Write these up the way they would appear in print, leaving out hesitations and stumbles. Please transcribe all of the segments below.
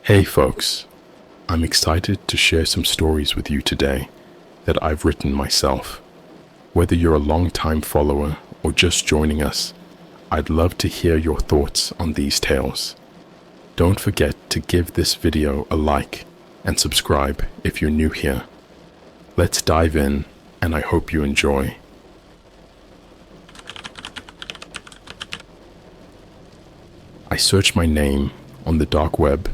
Hey folks, I'm excited to share some stories with you today that I've written myself. Whether you're a long-time follower or just joining us, I'd love to hear your thoughts on these tales. Don't forget to give this video a like and subscribe if you're new here. Let's dive in, and I hope you enjoy. I searched my name on the dark web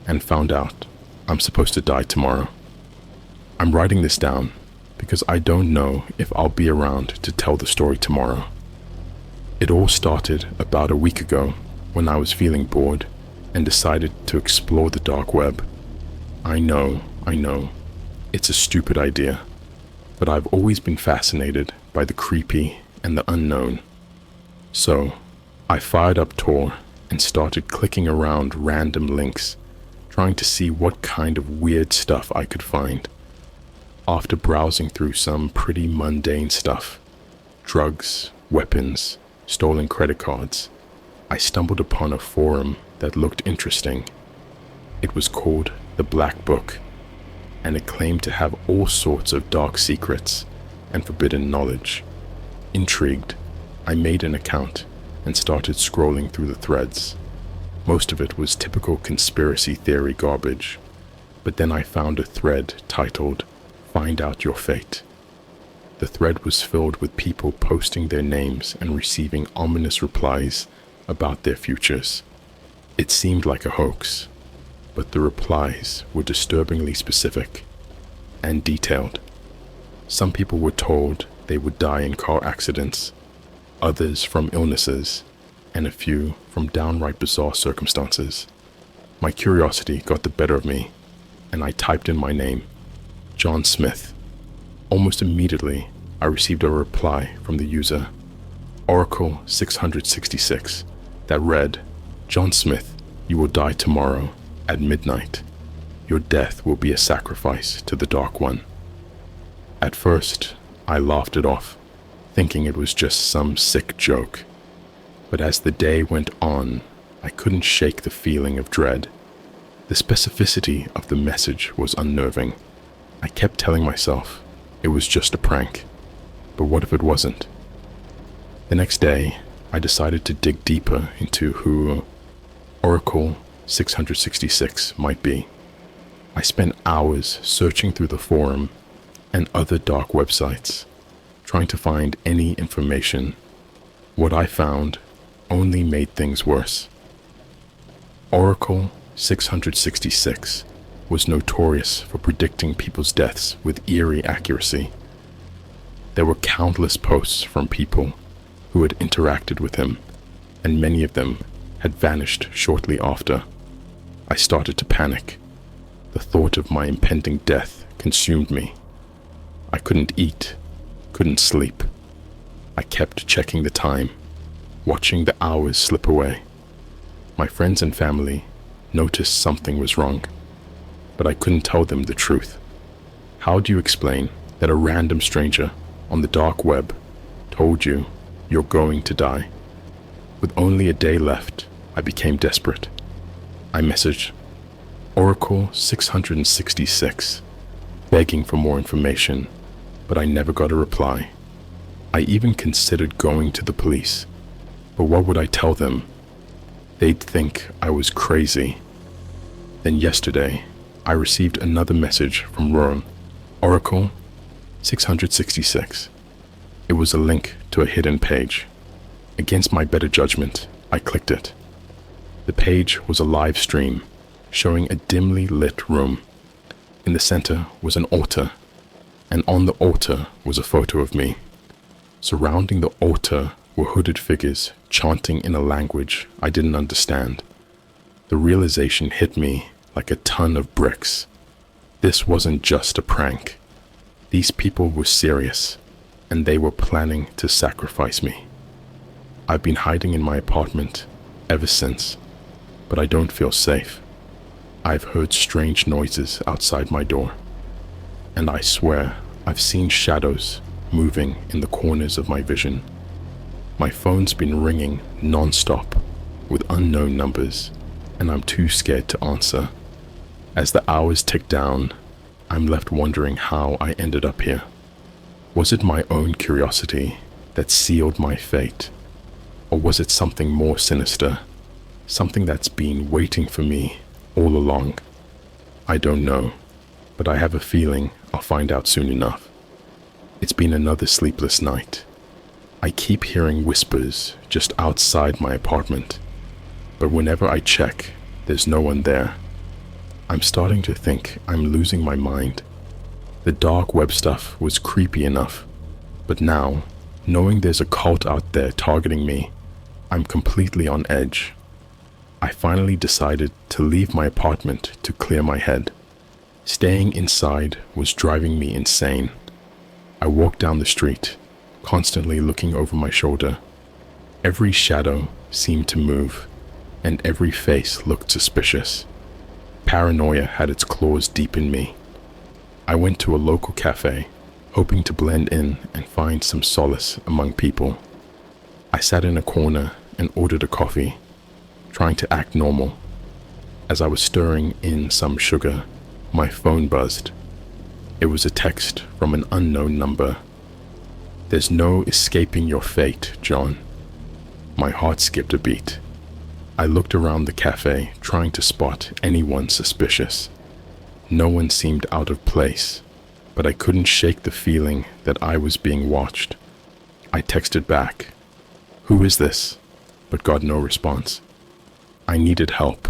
and found out I'm supposed to die tomorrow. I'm writing this down because I don't know if I'll be around to tell the story tomorrow. It all started about a week ago when I was feeling bored and decided to explore the dark web. I know, it's a stupid idea, but I've always been fascinated by the creepy and the unknown. So I fired up Tor and started clicking around random links, trying to see what kind of weird stuff I could find. After browsing through some pretty mundane stuff, drugs, weapons, stolen credit cards, I stumbled upon a forum that looked interesting. It was called The Black Book, and it claimed to have all sorts of dark secrets and forbidden knowledge. Intrigued, I made an account and started scrolling through the threads. Most of it was typical conspiracy theory garbage, but then I found a thread titled, "Find Out Your Fate." The thread was filled with people posting their names and receiving ominous replies about their futures. It seemed like a hoax, but the replies were disturbingly specific and detailed. Some people were told they would die in car accidents, others from illnesses, and a few from downright bizarre circumstances. My curiosity got the better of me, and I typed in my name, John Smith. Almost immediately, I received a reply from the user, Oracle 666, that read, "John Smith, you will die tomorrow at midnight. Your death will be a sacrifice to the Dark One." At first, I laughed it off, thinking it was just some sick joke. But as the day went on, I couldn't shake the feeling of dread. The specificity of the message was unnerving. I kept telling myself it was just a prank, but what if it wasn't? The next day, I decided to dig deeper into who Oracle 666 might be. I spent hours searching through the forum and other dark websites, trying to find any information. What I found only made things worse. Oracle 666 was notorious for predicting people's deaths with eerie accuracy. There were countless posts from people who had interacted with him, and many of them had vanished shortly after. I started to panic. The thought of my impending death consumed me. I couldn't eat, couldn't sleep. I kept checking the time, watching the hours slip away. My friends and family noticed something was wrong, but I couldn't tell them the truth. How do you explain that a random stranger on the dark web told you you're going to die? With only a day left, I became desperate. I messaged Oracle 666, begging for more information, but I never got a reply. I even considered going to the police, but what would I tell them? They'd think I was crazy. Then yesterday, I received another message from Oracle 666. It was a link to a hidden page. Against my better judgment, I clicked it. The page was a live stream showing a dimly lit room. In the center was an altar, and on the altar was a photo of me. Surrounding the altar were hooded figures chanting in a language I didn't understand. The realization hit me like a ton of bricks. This wasn't just a prank. These people were serious, and they were planning to sacrifice me. I've been hiding in my apartment ever since, but I don't feel safe. I've heard strange noises outside my door, and I swear I've seen shadows moving in the corners of my vision. My phone's been ringing non-stop with unknown numbers, and I'm too scared to answer. As the hours tick down, I'm left wondering how I ended up here. Was it my own curiosity that sealed my fate? Or was it something more sinister? Something that's been waiting for me all along? I don't know, but I have a feeling I'll find out soon enough. It's been another sleepless night. I keep hearing whispers just outside my apartment, but whenever I check, there's no one there. I'm starting to think I'm losing my mind. The dark web stuff was creepy enough, but now, knowing there's a cult out there targeting me, I'm completely on edge. I finally decided to leave my apartment to clear my head. Staying inside was driving me insane. I walked down the street, constantly looking over my shoulder. Every shadow seemed to move, and every face looked suspicious. Paranoia had its claws deep in me. I went to a local cafe, hoping to blend in and find some solace among people. I sat in a corner and ordered a coffee, trying to act normal. As I was stirring in some sugar, my phone buzzed. It was a text from an unknown number. "There's no escaping your fate, John." My heart skipped a beat. I looked around the cafe, trying to spot anyone suspicious. No one seemed out of place, but I couldn't shake the feeling that I was being watched. I texted back, "Who is this?" but got no response. I needed help,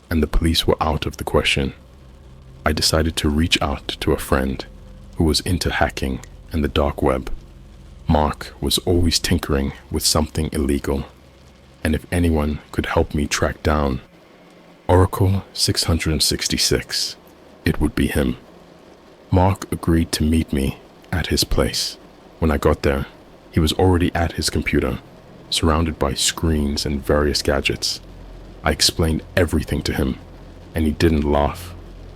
and the police were out of the question. I decided to reach out to a friend who was into hacking and the dark web. Mark was always tinkering with something illegal, and if anyone could help me track down Oracle 666, it would be him. Mark agreed to meet me at his place. When I got there, he was already at his computer, surrounded by screens and various gadgets. I explained everything to him, and he didn't laugh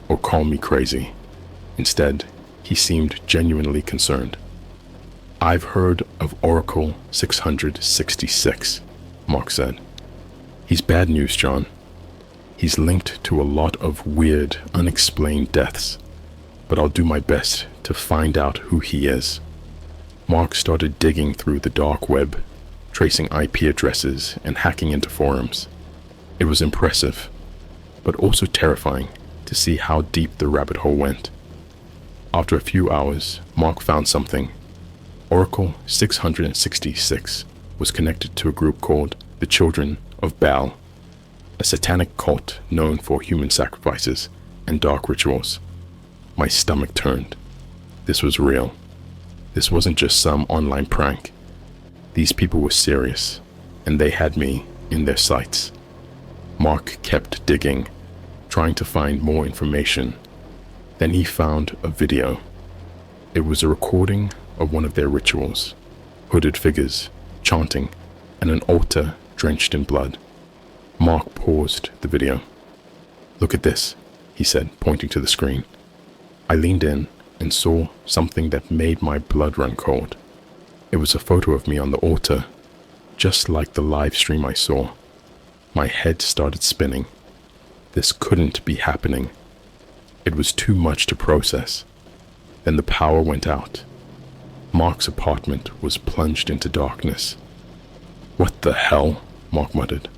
or call me crazy. Instead, he seemed genuinely concerned. "I've heard of Oracle 666, Mark said. "He's bad news, John. He's linked to a lot of weird, unexplained deaths, but I'll do my best to find out who he is." Mark started digging through the dark web, tracing IP addresses and hacking into forums. It was impressive, but also terrifying to see how deep the rabbit hole went. After a few hours, Mark found something. Oracle 666 was connected to a group called the Children of Baal, a satanic cult known for human sacrifices and dark rituals. My stomach turned. This was real. This wasn't just some online prank. These people were serious, and they had me in their sights. Mark kept digging, trying to find more information. Then he found a video. It was a recording of one of their rituals, hooded figures, chanting, and an altar drenched in blood. Mark paused the video. "Look at this," he said, pointing to the screen. I leaned in and saw something that made my blood run cold. It was a photo of me on the altar, just like the live stream I saw. My head started spinning. This couldn't be happening. It was too much to process. Then the power went out. Mark's apartment was plunged into darkness. "What the hell?" Mark muttered,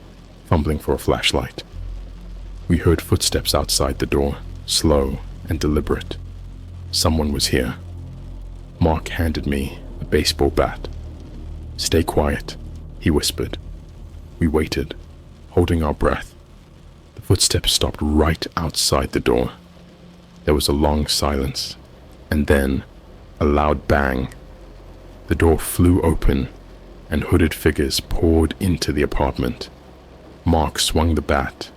fumbling for a flashlight. We heard footsteps outside the door, slow and deliberate. Someone was here. Mark handed me a baseball bat. "Stay quiet," he whispered. We waited, holding our breath. The footsteps stopped right outside the door. There was a long silence, and then a loud bang. The door flew open, and hooded figures poured into the apartment. Mark swung the bat,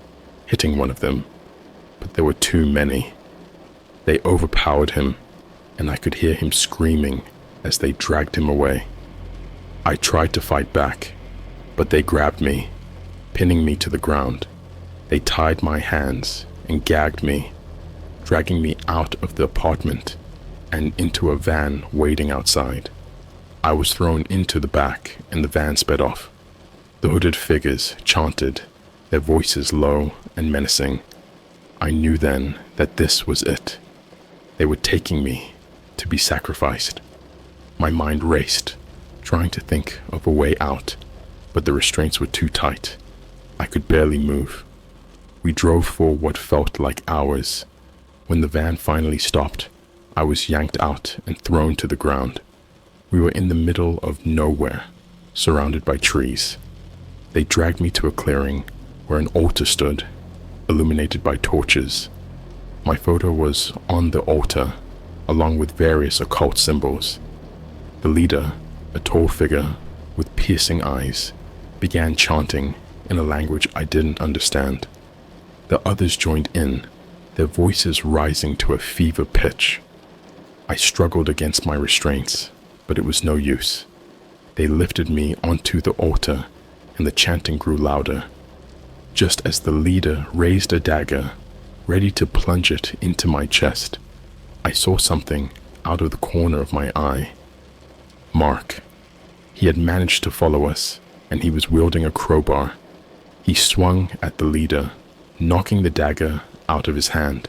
hitting one of them, but there were too many. They overpowered him, and I could hear him screaming as they dragged him away. I tried to fight back, but they grabbed me, pinning me to the ground. They tied my hands and gagged me, dragging me out of the apartment and into a van waiting outside. I was thrown into the back and the van sped off. The hooded figures chanted, their voices low and menacing. I knew then that this was it. They were taking me to be sacrificed. My mind raced, trying to think of a way out, but the restraints were too tight. I could barely move. We drove for what felt like hours. When the van finally stopped, I was yanked out and thrown to the ground. We were in the middle of nowhere, surrounded by trees. They dragged me to a clearing where an altar stood, illuminated by torches. My photo was on the altar, along with various occult symbols. The leader, a tall figure with piercing eyes, began chanting in a language I didn't understand. The others joined in, their voices rising to a fever pitch. I struggled against my restraints, but it was no use. They lifted me onto the altar, and the chanting grew louder. Just as the leader raised a dagger, ready to plunge it into my chest, I saw something out of the corner of my eye. Mark. He had managed to follow us, and he was wielding a crowbar. He swung at the leader, knocking the dagger out of his hand.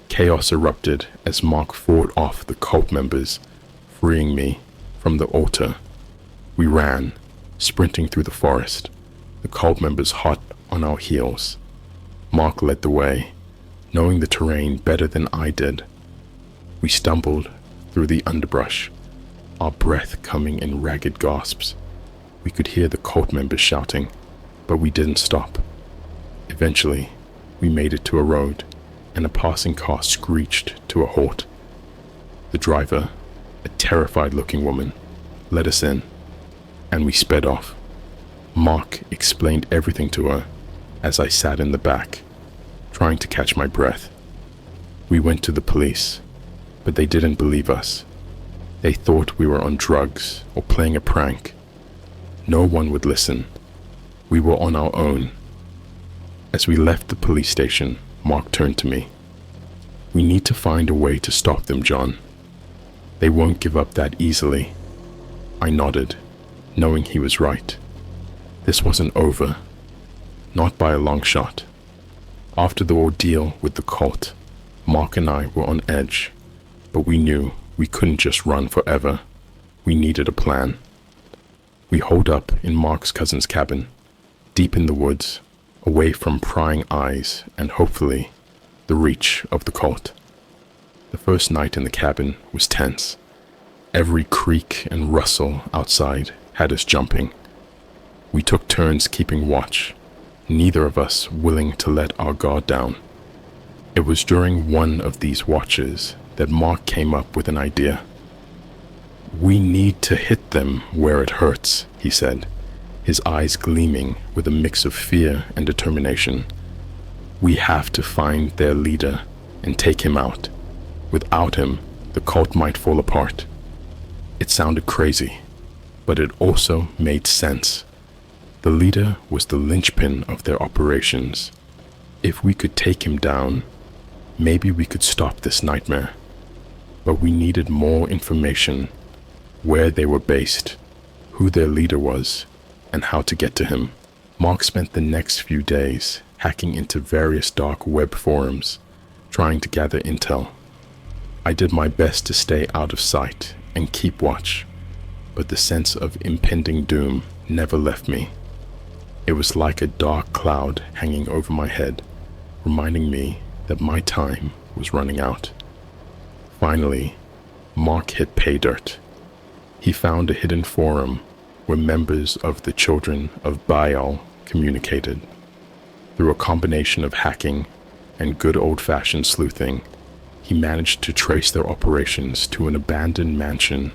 Chaos erupted as Mark fought off the cult members, freeing me from the altar. We ran, sprinting through the forest, the cult members hot on our heels. Mark led the way, knowing the terrain better than I did. We stumbled through the underbrush, our breath coming in ragged gasps. We could hear the cult members shouting, but we didn't stop. Eventually, we made it to a road, and a passing car screeched to a halt. The driver, a terrified-looking woman, let us in, and we sped off. Mark explained everything to her as I sat in the back, trying to catch my breath. We went to the police, but they didn't believe us. They thought we were on drugs or playing a prank. No one would listen. We were on our own. As we left the police station, Mark turned to me. "We need to find a way to stop them, John. They won't give up that easily." I nodded, knowing he was right. This wasn't over. Not by a long shot. After the ordeal with the cult, Mark and I were on edge, but we knew we couldn't just run forever. We needed a plan. We holed up in Mark's cousin's cabin, deep in the woods, away from prying eyes and hopefully the reach of the cult. The first night in the cabin was tense. Every creak and rustle outside had us jumping. We took turns keeping watch, neither of us willing to let our guard down. It was during one of these watches that Mark came up with an idea. "We need to hit them where it hurts," he said, his eyes gleaming with a mix of fear and determination. "We have to find their leader and take him out. Without him, the cult might fall apart." It sounded crazy, but it also made sense. The leader was the linchpin of their operations. If we could take him down, maybe we could stop this nightmare. But we needed more information: where they were based, who their leader was, and how to get to him. Mark spent the next few days hacking into various dark web forums, trying to gather intel. I did my best to stay out of sight and keep watch, but the sense of impending doom never left me. It was like a dark cloud hanging over my head, reminding me that my time was running out. Finally, Mark hit pay dirt. He found a hidden forum where members of the Children of Baal communicated. Through a combination of hacking and good old-fashioned sleuthing, he managed to trace their operations to an abandoned mansion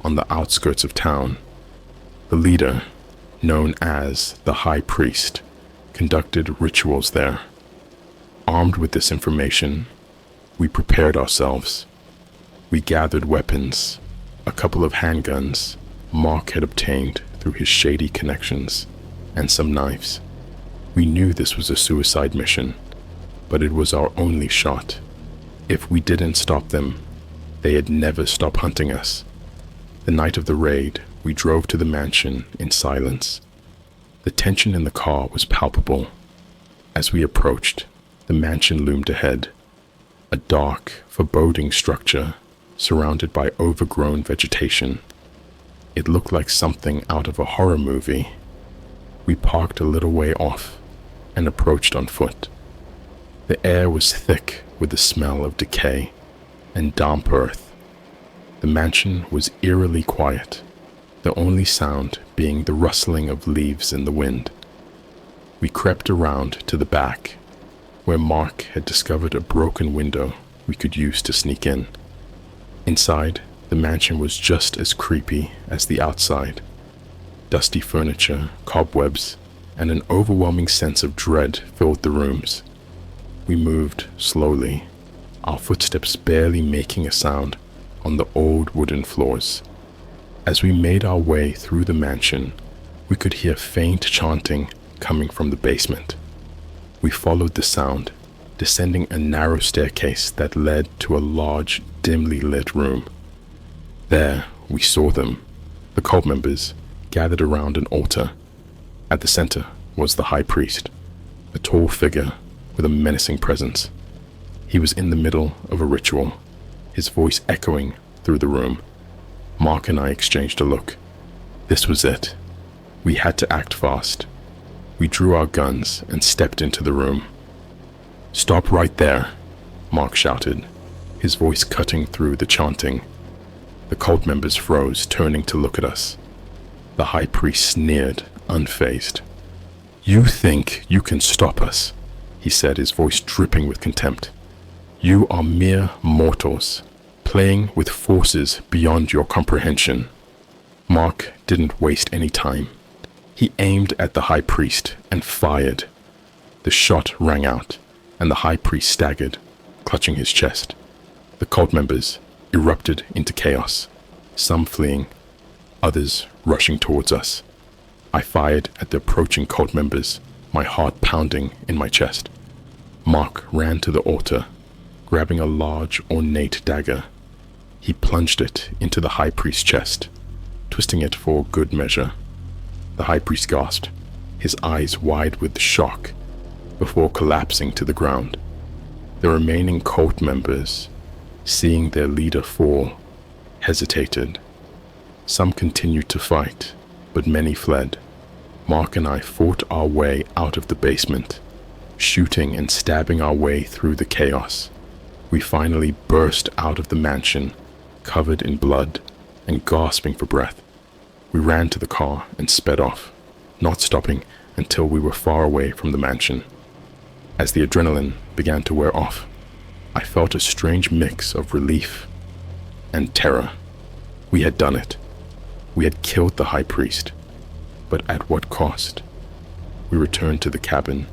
on the outskirts of town. The leader, known as the High Priest, conducted rituals there. Armed with this information, we prepared ourselves. We gathered weapons, a couple of handguns Mark had obtained through his shady connections, and some knives. We knew this was a suicide mission, but it was our only shot. If we didn't stop them, they'd never stop hunting us. The night of the raid, we drove to the mansion in silence. The tension in the car was palpable. As we approached, The mansion loomed ahead, a dark, foreboding structure surrounded by overgrown vegetation. It looked like something out of a horror movie. We parked a little way off and approached on foot. The air was thick with the smell of decay and damp earth. The mansion was eerily quiet, the only sound being the rustling of leaves in the wind. We crept around to the back, where Mark had discovered a broken window we could use to sneak in. Inside, the mansion was just as creepy as the outside. Dusty furniture, cobwebs, and an overwhelming sense of dread filled the rooms. We moved slowly, our footsteps barely making a sound on the old wooden floors. As we made our way through the mansion, we could hear faint chanting coming from the basement. We followed the sound, descending a narrow staircase that led to a large, dimly lit room. There, we saw them, the cult members, gathered around an altar. At the center was the high priest, a tall figure with a menacing presence. He was in the middle of a ritual, his voice echoing through the room. Mark and I exchanged a look. This was it. We had to act fast. We drew our guns and stepped into the room. "Stop right there," Mark shouted, his voice cutting through the chanting. The cult members froze, turning to look at us. The high priest sneered, unfazed. "You think you can stop us," he said, his voice dripping with contempt. "You are mere mortals, playing with forces beyond your comprehension." Mark didn't waste any time. He aimed at the high priest and fired. The shot rang out, and the high priest staggered, clutching his chest. The cult members erupted into chaos, some fleeing, others rushing towards us. I fired at the approaching cult members, my heart pounding in my chest. Mark ran to the altar, grabbing a large, ornate dagger. He plunged it into the high priest's chest, twisting it for good measure. The high priest gasped, his eyes wide with shock, before collapsing to the ground. The remaining cult members, seeing their leader fall, hesitated. Some continued to fight, but many fled. Mark and I fought our way out of the basement, shooting and stabbing our way through the chaos. We finally burst out of the mansion, covered in blood and gasping for breath. We ran to the car and sped off, not stopping until we were far away from the mansion. As the adrenaline began to wear off, I felt a strange mix of relief and terror. We had done it. We had killed the high priest, but at what cost? We returned to the cabin,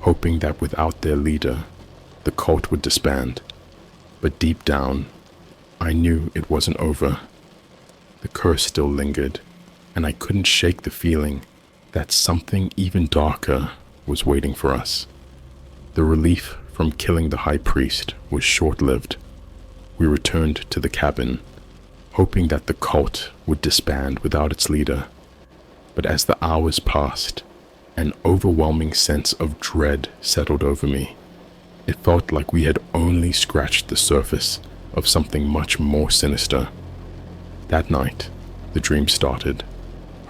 hoping that without their leader, the cult would disband. But deep down, I knew it wasn't over. The curse still lingered, and I couldn't shake the feeling that something even darker was waiting for us. The relief from killing the high priest was short-lived. We returned to the cabin, hoping that the cult would disband without its leader. But as the hours passed, an overwhelming sense of dread settled over me. It felt like we had only scratched the surface of something much more sinister. That night, the dream started.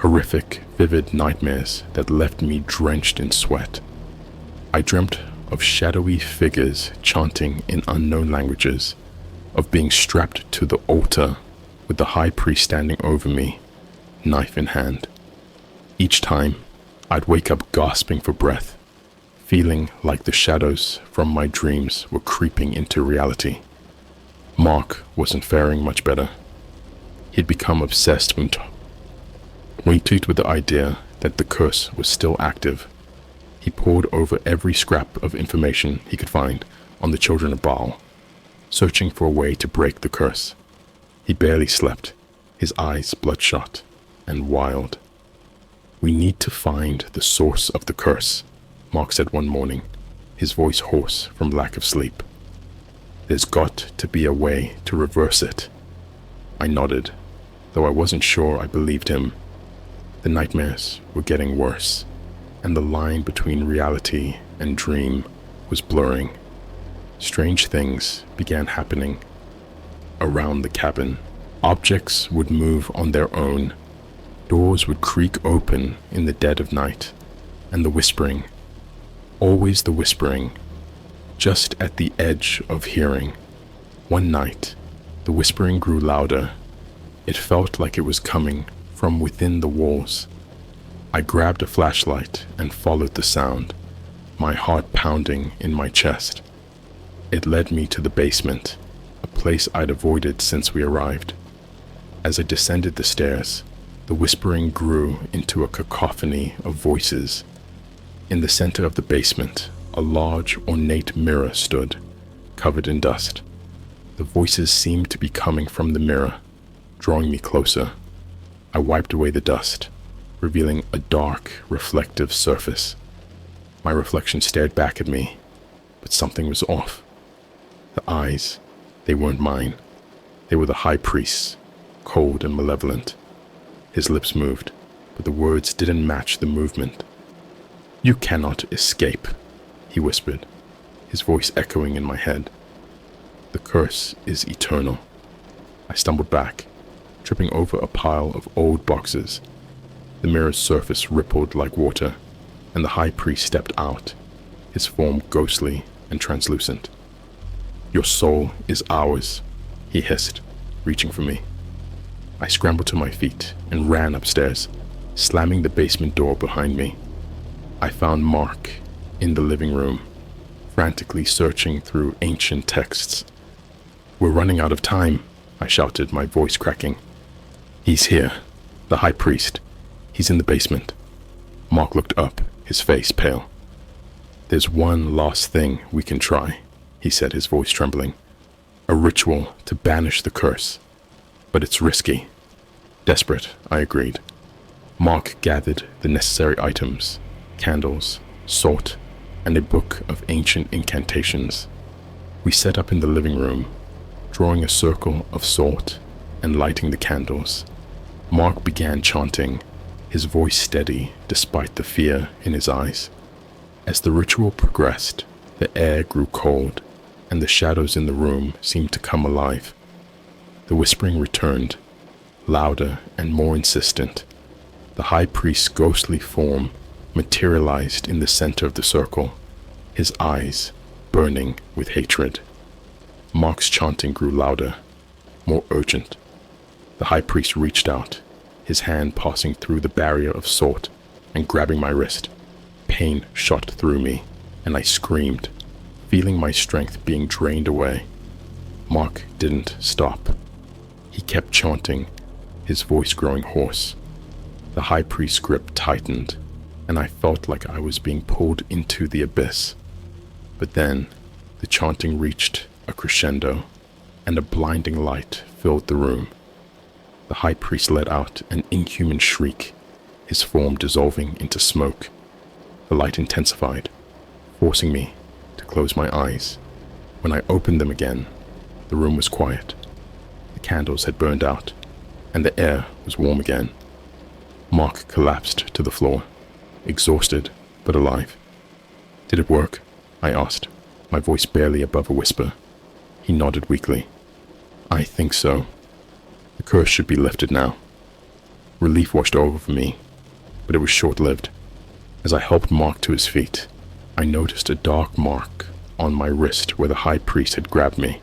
Horrific, vivid nightmares that left me drenched in sweat. I dreamt of shadowy figures chanting in unknown languages, of being strapped to the altar with the high priest standing over me, knife in hand. Each time, I'd wake up gasping for breath, feeling like the shadows from my dreams were creeping into reality. Mark wasn't faring much better. He'd become obsessed when tweaked with the idea that the curse was still active. He pored over every scrap of information he could find on the children of Baal, searching for a way to break the curse. He barely slept, his eyes bloodshot and wild. "We need to find the source of the curse," Mark said one morning, his voice hoarse from lack of sleep. "There's got to be a way to reverse it." I nodded, though I wasn't sure I believed him. The nightmares were getting worse, and the line between reality and dream was blurring. Strange things began happening around the cabin. Objects would move on their own. Doors would creak open in the dead of night. And the whispering, always the whispering, just at the edge of hearing. One night, the whispering grew louder. It felt like it was coming from within the walls. I grabbed a flashlight and followed the sound, my heart pounding in my chest. It led me to the basement, a place I'd avoided since we arrived. As I descended the stairs, the whispering grew into a cacophony of voices. In the center of the basement, a large, ornate mirror stood, covered in dust. The voices seemed to be coming from the mirror, drawing me closer. I wiped away the dust, revealing a dark, reflective surface. My reflection stared back at me, but something was off. The eyes, they weren't mine. They were the high priest's, cold and malevolent. His lips moved, but the words didn't match the movement. "You cannot escape," he whispered, his voice echoing in my head. "The curse is eternal." I stumbled back, tripping over a pile of old boxes. The mirror's surface rippled like water, and the high priest stepped out, his form ghostly and translucent. "Your soul is ours," he hissed, reaching for me. I scrambled to my feet and ran upstairs, slamming the basement door behind me. I found Mark in the living room, frantically searching through ancient texts. "We're running out of time," I shouted, my voice cracking. "He's here, the high priest. He's in the basement." Mark looked up, his face pale. "There's one last thing we can try," he said, his voice trembling. "A ritual to banish the curse. But it's risky." "Desperate," I agreed. Mark gathered the necessary items, candles, salt, and a book of ancient incantations. We set up in the living room, drawing a circle of salt and lighting the candles. Mark began chanting, his voice steady despite the fear in his eyes. As the ritual progressed, the air grew cold, and the shadows in the room seemed to come alive. The whispering returned, louder and more insistent. The high priest's ghostly form materialized in the center of the circle, his eyes burning with hatred. Mark's chanting grew louder, more urgent. The high priest reached out, his hand passing through the barrier of salt and grabbing my wrist. Pain shot through me, and I screamed, feeling my strength being drained away. Mark didn't stop. He kept chanting, his voice growing hoarse. The high priest's grip tightened, and I felt like I was being pulled into the abyss. But then, the chanting reached a crescendo, and a blinding light filled the room. The high priest let out an inhuman shriek, his form dissolving into smoke. The light intensified, forcing me to close my eyes. When I opened them again, the room was quiet. The candles had burned out, and the air was warm again. Mark collapsed to the floor, exhausted but alive. "Did it work?" I asked, my voice barely above a whisper. He nodded weakly. "I think so. The curse should be lifted now." Relief washed over me, but it was short-lived. As I helped Mark to his feet, I noticed a dark mark on my wrist where the high priest had grabbed me.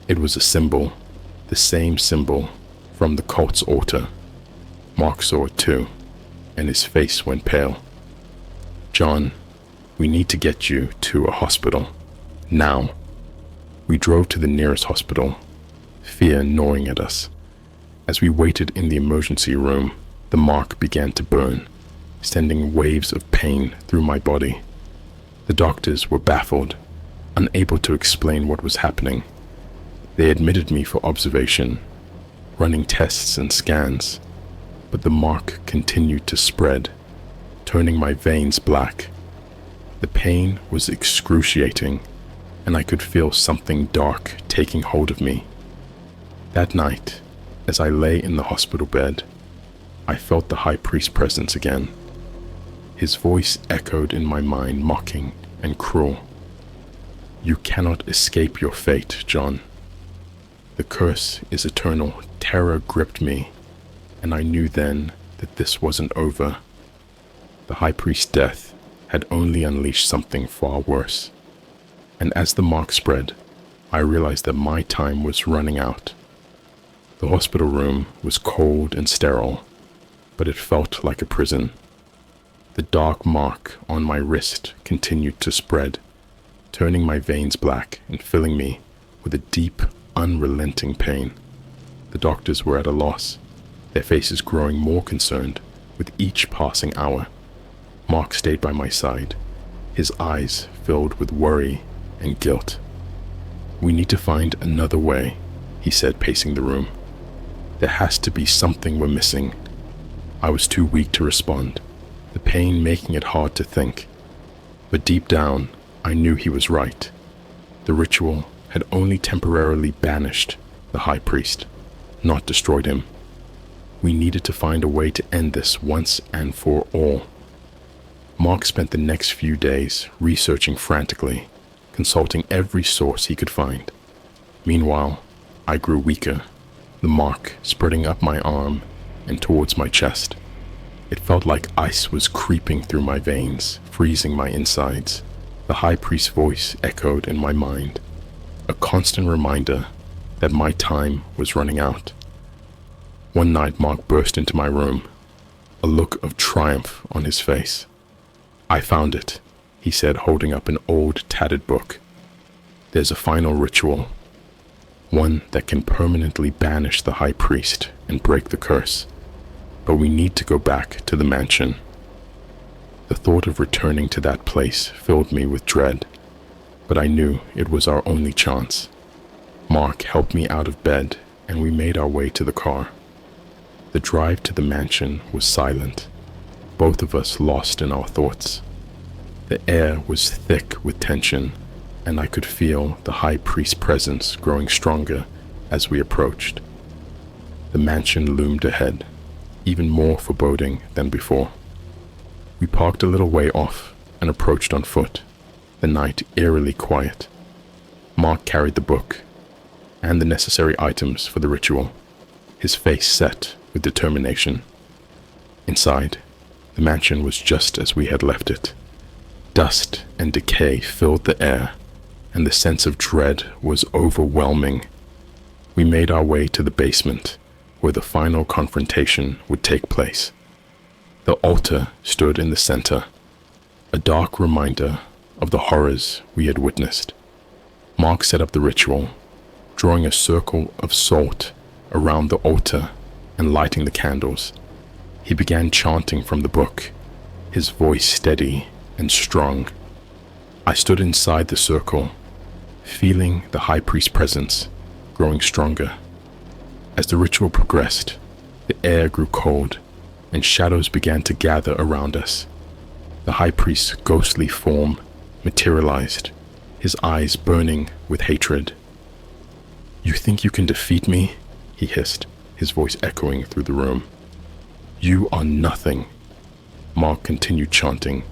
It was a symbol, the same symbol from the cult's altar. Mark saw it too, and his face went pale. "John, we need to get you to a hospital. Now." We drove to the nearest hospital, fear gnawing at us. As we waited in the emergency room, the mark began to burn, sending waves of pain through my body. The doctors were baffled, unable to explain what was happening. They admitted me for observation, running tests and scans, but the mark continued to spread, turning my veins black. The pain was excruciating, and I could feel something dark taking hold of me. That night, as I lay in the hospital bed, I felt the high priest's presence again. His voice echoed in my mind, mocking and cruel. You cannot escape your fate, John. The curse is eternal. Terror gripped me, and I knew then that this wasn't over. The high priest's death had only unleashed something far worse. And as the mark spread, I realized that my time was running out. The hospital room was cold and sterile, but it felt like a prison. The dark mark on my wrist continued to spread, turning my veins black and filling me with a deep, unrelenting pain. The doctors were at a loss, their faces growing more concerned with each passing hour. Mark stayed by my side, his eyes filled with worry and guilt. "We need to find another way," he said, pacing the room. "There has to be something we're missing." I was too weak to respond, the pain making it hard to think. But deep down, I knew he was right. The ritual had only temporarily banished the high priest, not destroyed him. We needed to find a way to end this once and for all. Mark spent the next few days researching frantically, consulting every source he could find. Meanwhile, I grew weaker, the mark spreading up my arm and towards my chest. It felt like ice was creeping through my veins, freezing my insides. The high priest's voice echoed in my mind, a constant reminder that my time was running out. One night, Mark burst into my room, a look of triumph on his face. "I found it," he said, holding up an old, tattered book. "There's a final ritual, one that can permanently banish the high priest and break the curse. But we need to go back to the mansion." The thought of returning to that place filled me with dread, but I knew it was our only chance. Mark helped me out of bed, and we made our way to the car. The drive to the mansion was silent, both of us lost in our thoughts. The air was thick with tension, and I could feel the high priest's presence growing stronger as we approached. The mansion loomed ahead, even more foreboding than before. We parked a little way off and approached on foot, the night eerily quiet. Mark carried the book and the necessary items for the ritual, his face set with determination. Inside, the mansion was just as we had left it. Dust and decay filled the air, and the sense of dread was overwhelming. We made our way to the basement, where the final confrontation would take place. The altar stood in the center, a dark reminder of the horrors we had witnessed. Mark set up the ritual, drawing a circle of salt around the altar and lighting the candles. He began chanting from the book, his voice steady and strong. I stood inside the circle, feeling the high priest's presence growing stronger. As the ritual progressed, the air grew cold, and shadows began to gather around us. The high priest's ghostly form materialized, his eyes burning with hatred. "You think you can defeat me?" he hissed, his voice echoing through the room. "You are nothing." Mark continued chanting,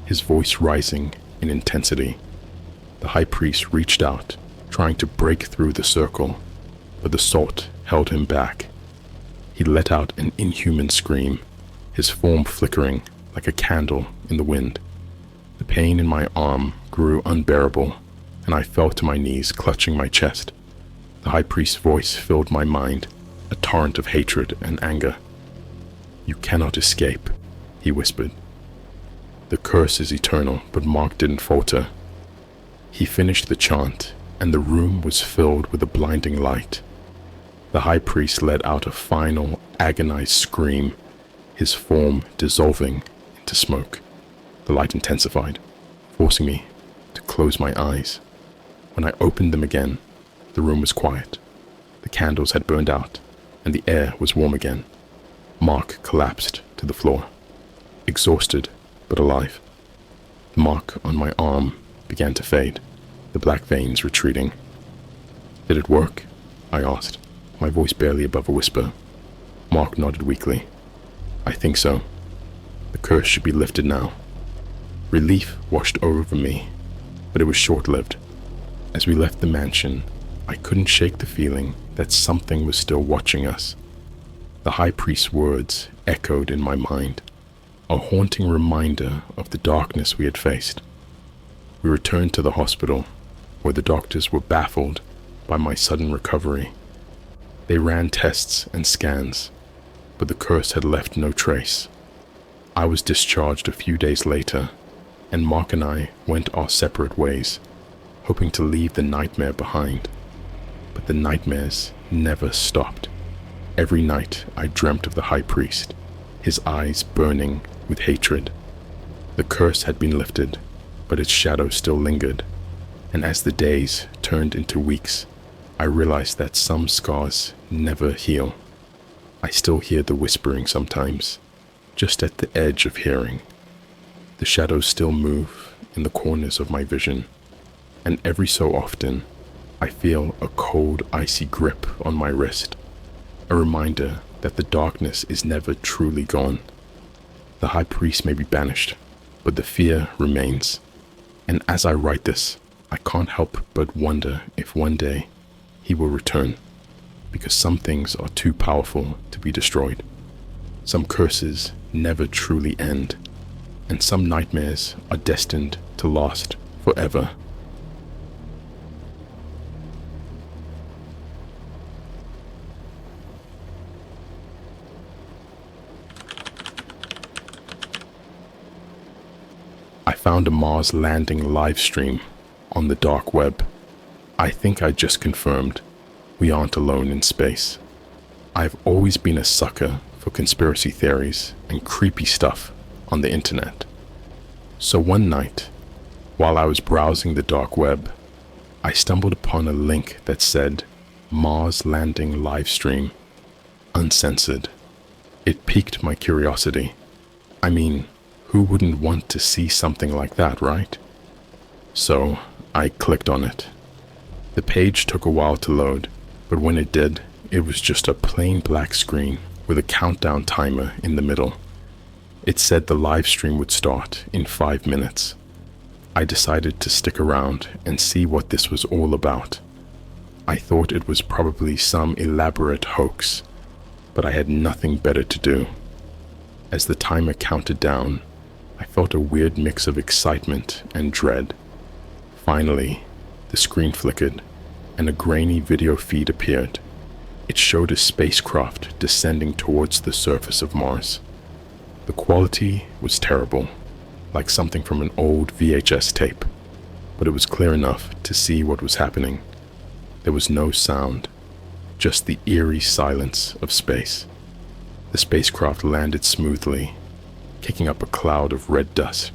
his voice rising in intensity. The high priest reached out, trying to break through the circle, but the salt held him back. He let out an inhuman scream, his form flickering like a candle in the wind. The pain in my arm grew unbearable, and I fell to my knees, clutching my chest. The high priest's voice filled my mind, a torrent of hatred and anger. "You cannot escape," he whispered. "The curse is eternal," but Mark didn't falter. He finished the chant, and the room was filled with a blinding light. The high priest let out a final, agonized scream, his form dissolving into smoke. The light intensified, forcing me to close my eyes. When I opened them again, the room was quiet. The candles had burned out, and the air was warm again. Mark collapsed to the floor, exhausted but alive. The mark on my arm began to fade, the black veins retreating. "Did it work?" I asked, my voice barely above a whisper. Mark nodded weakly. "I think so. The curse should be lifted now." Relief washed over me, but it was short-lived. As we left the mansion, I couldn't shake the feeling that something was still watching us. The high priest's words echoed in my mind, a haunting reminder of the darkness we had faced. We returned to the hospital, where the doctors were baffled by my sudden recovery. They ran tests and scans, but the curse had left no trace. I was discharged a few days later, and Mark and I went our separate ways, hoping to leave the nightmare behind. But the nightmares never stopped. Every night I dreamt of the high priest, his eyes burning with hatred. The curse had been lifted, but its shadow still lingered, and as the days turned into weeks, I realized that some scars never heal. I still hear the whispering sometimes, just at the edge of hearing. The shadows still move in the corners of my vision, and every so often, I feel a cold, icy grip on my wrist, a reminder that the darkness is never truly gone. The high priest may be banished, but the fear remains. And as I write this, I can't help but wonder if one day he will return, because some things are too powerful to be destroyed. Some curses never truly end, and some nightmares are destined to last forever. I found a Mars landing live stream on the dark web. I think I just confirmed we aren't alone in space. I've always been a sucker for conspiracy theories and creepy stuff on the internet. So one night, while I was browsing the dark web, I stumbled upon a link that said Mars landing live stream, uncensored. It piqued my curiosity. I mean, who wouldn't want to see something like that, right? So I clicked on it. The page took a while to load, but when it did, it was just a plain black screen with a countdown timer in the middle. It said the live stream would start in 5 minutes. I decided to stick around and see what this was all about. I thought it was probably some elaborate hoax, but I had nothing better to do. As the timer counted down, I felt a weird mix of excitement and dread. Finally, the screen flickered, and a grainy video feed appeared. It showed a spacecraft descending towards the surface of Mars. The quality was terrible, like something from an old VHS tape, but it was clear enough to see what was happening. There was no sound, just the eerie silence of space. The spacecraft landed smoothly, kicking up a cloud of red dust.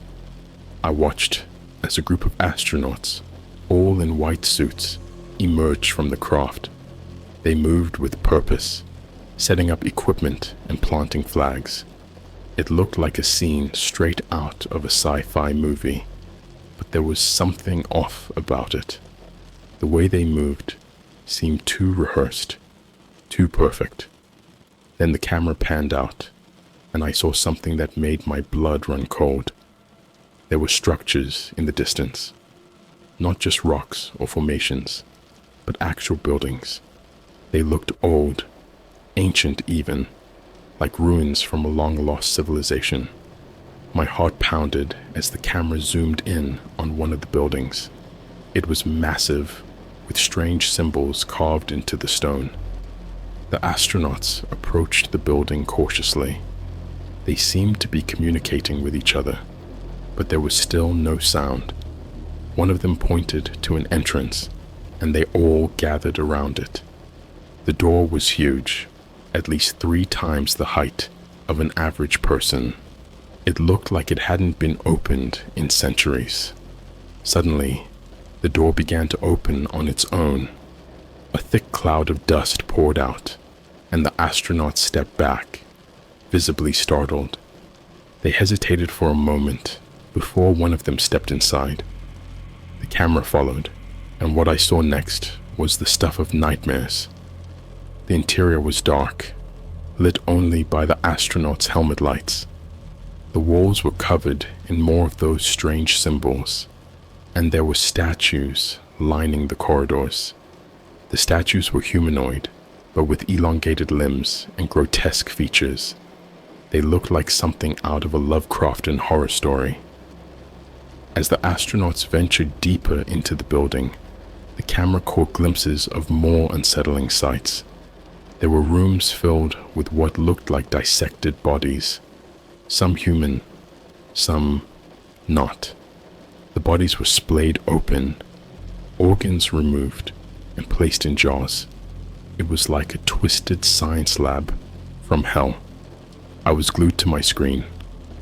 I watched as a group of astronauts, all in white suits, emerged from the craft. They moved with purpose, setting up equipment and planting flags. It looked like a scene straight out of a sci-fi movie, but there was something off about it. The way they moved seemed too rehearsed, too perfect. Then the camera panned out, and I saw something that made my blood run cold. There were structures in the distance, not just rocks or formations, but actual buildings. They looked old, ancient even, like ruins from a long-lost civilization. My heart pounded as the camera zoomed in on one of the buildings. It was massive, with strange symbols carved into the stone. The astronauts approached the building cautiously. They seemed to be communicating with each other, but there was still no sound. One of them pointed to an entrance, and they all gathered around it. The door was huge, at least 3 times the height of an average person. It looked like it hadn't been opened in centuries. Suddenly, the door began to open on its own. A thick cloud of dust poured out, and the astronauts stepped back, visibly startled. They hesitated for a moment before one of them stepped inside. The camera followed, and what I saw next was the stuff of nightmares. The interior was dark, lit only by the astronauts' helmet lights. The walls were covered in more of those strange symbols, and there were statues lining the corridors. The statues were humanoid, but with elongated limbs and grotesque features. They looked like something out of a Lovecraftian horror story. As the astronauts ventured deeper into the building, the camera caught glimpses of more unsettling sights. There were rooms filled with what looked like dissected bodies, some human, some not. The bodies were splayed open, organs removed and placed in jars. It was like a twisted science lab from hell. I was glued to my screen,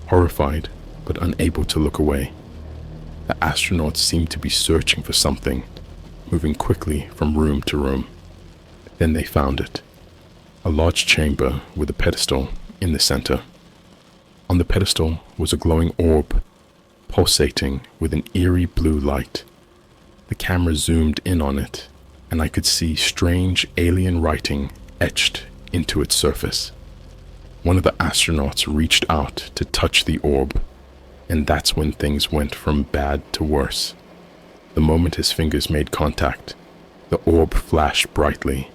horrified but unable to look away. The astronauts seemed to be searching for something, moving quickly from room to room. Then they found it. A large chamber with a pedestal in the center. On the pedestal was a glowing orb, pulsating with an eerie blue light. The camera zoomed in on it, and I could see strange alien writing etched into its surface. One of the astronauts reached out to touch the orb, and that's when things went from bad to worse. The moment his fingers made contact, the orb flashed brightly,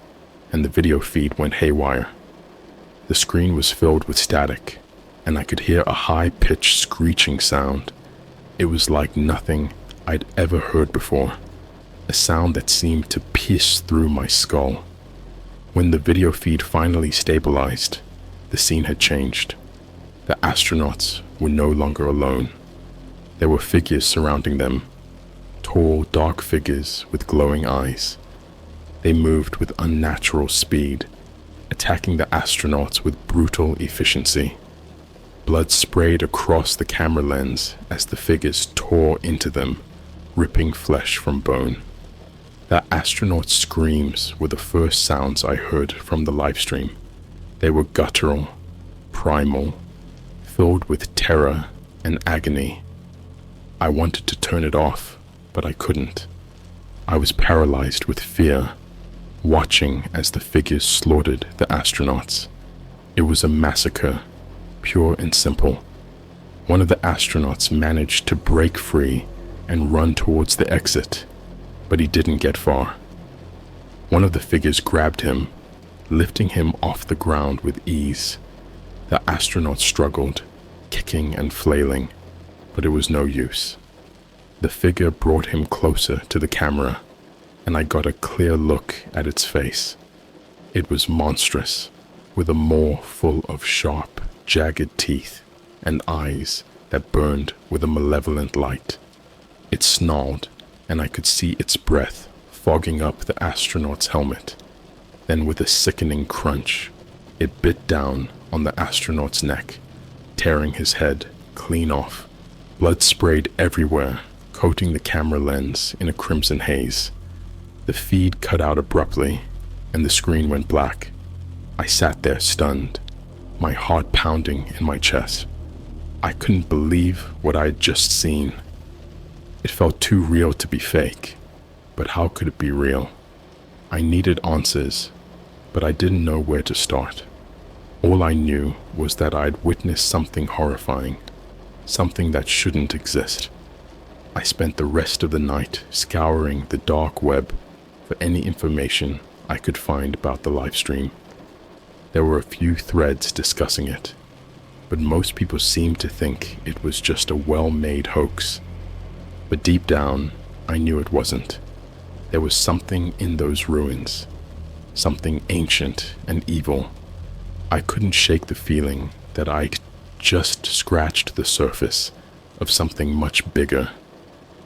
and the video feed went haywire. The screen was filled with static, and I could hear a high-pitched screeching sound. It was like nothing I'd ever heard before, a sound that seemed to pierce through my skull. When the video feed finally stabilized, the scene had changed. The astronauts were no longer alone. There were figures surrounding them, tall, dark figures with glowing eyes. They moved with unnatural speed, attacking the astronauts with brutal efficiency. Blood sprayed across the camera lens as the figures tore into them, ripping flesh from bone. The astronauts' screams were the first sounds I heard from the livestream. They were guttural, primal, filled with terror and agony. I wanted to turn it off, but I couldn't. I was paralyzed with fear, watching as the figures slaughtered the astronauts. It was a massacre, pure and simple. One of the astronauts managed to break free and run towards the exit, but he didn't get far. One of the figures grabbed him, lifting him off the ground with ease. The astronaut struggled, kicking and flailing, but it was no use. The figure brought him closer to the camera, and I got a clear look at its face. It was monstrous, with a maw full of sharp, jagged teeth and eyes that burned with a malevolent light. It snarled, and I could see its breath fogging up the astronaut's helmet. Then with a sickening crunch, it bit down on the astronaut's neck, tearing his head clean off. Blood sprayed everywhere, coating the camera lens in a crimson haze. The feed cut out abruptly, and the screen went black. I sat there stunned, my heart pounding in my chest. I couldn't believe what I had just seen. It felt too real to be fake, but how could it be real? I needed answers, but I didn't know where to start. All I knew was that I'd witnessed something horrifying, something that shouldn't exist. I spent the rest of the night scouring the dark web for any information I could find about the live stream. There were a few threads discussing it, but most people seemed to think it was just a well-made hoax. But deep down, I knew it wasn't. There was something in those ruins, something ancient and evil. I couldn't shake the feeling that I'd just scratched the surface of something much bigger,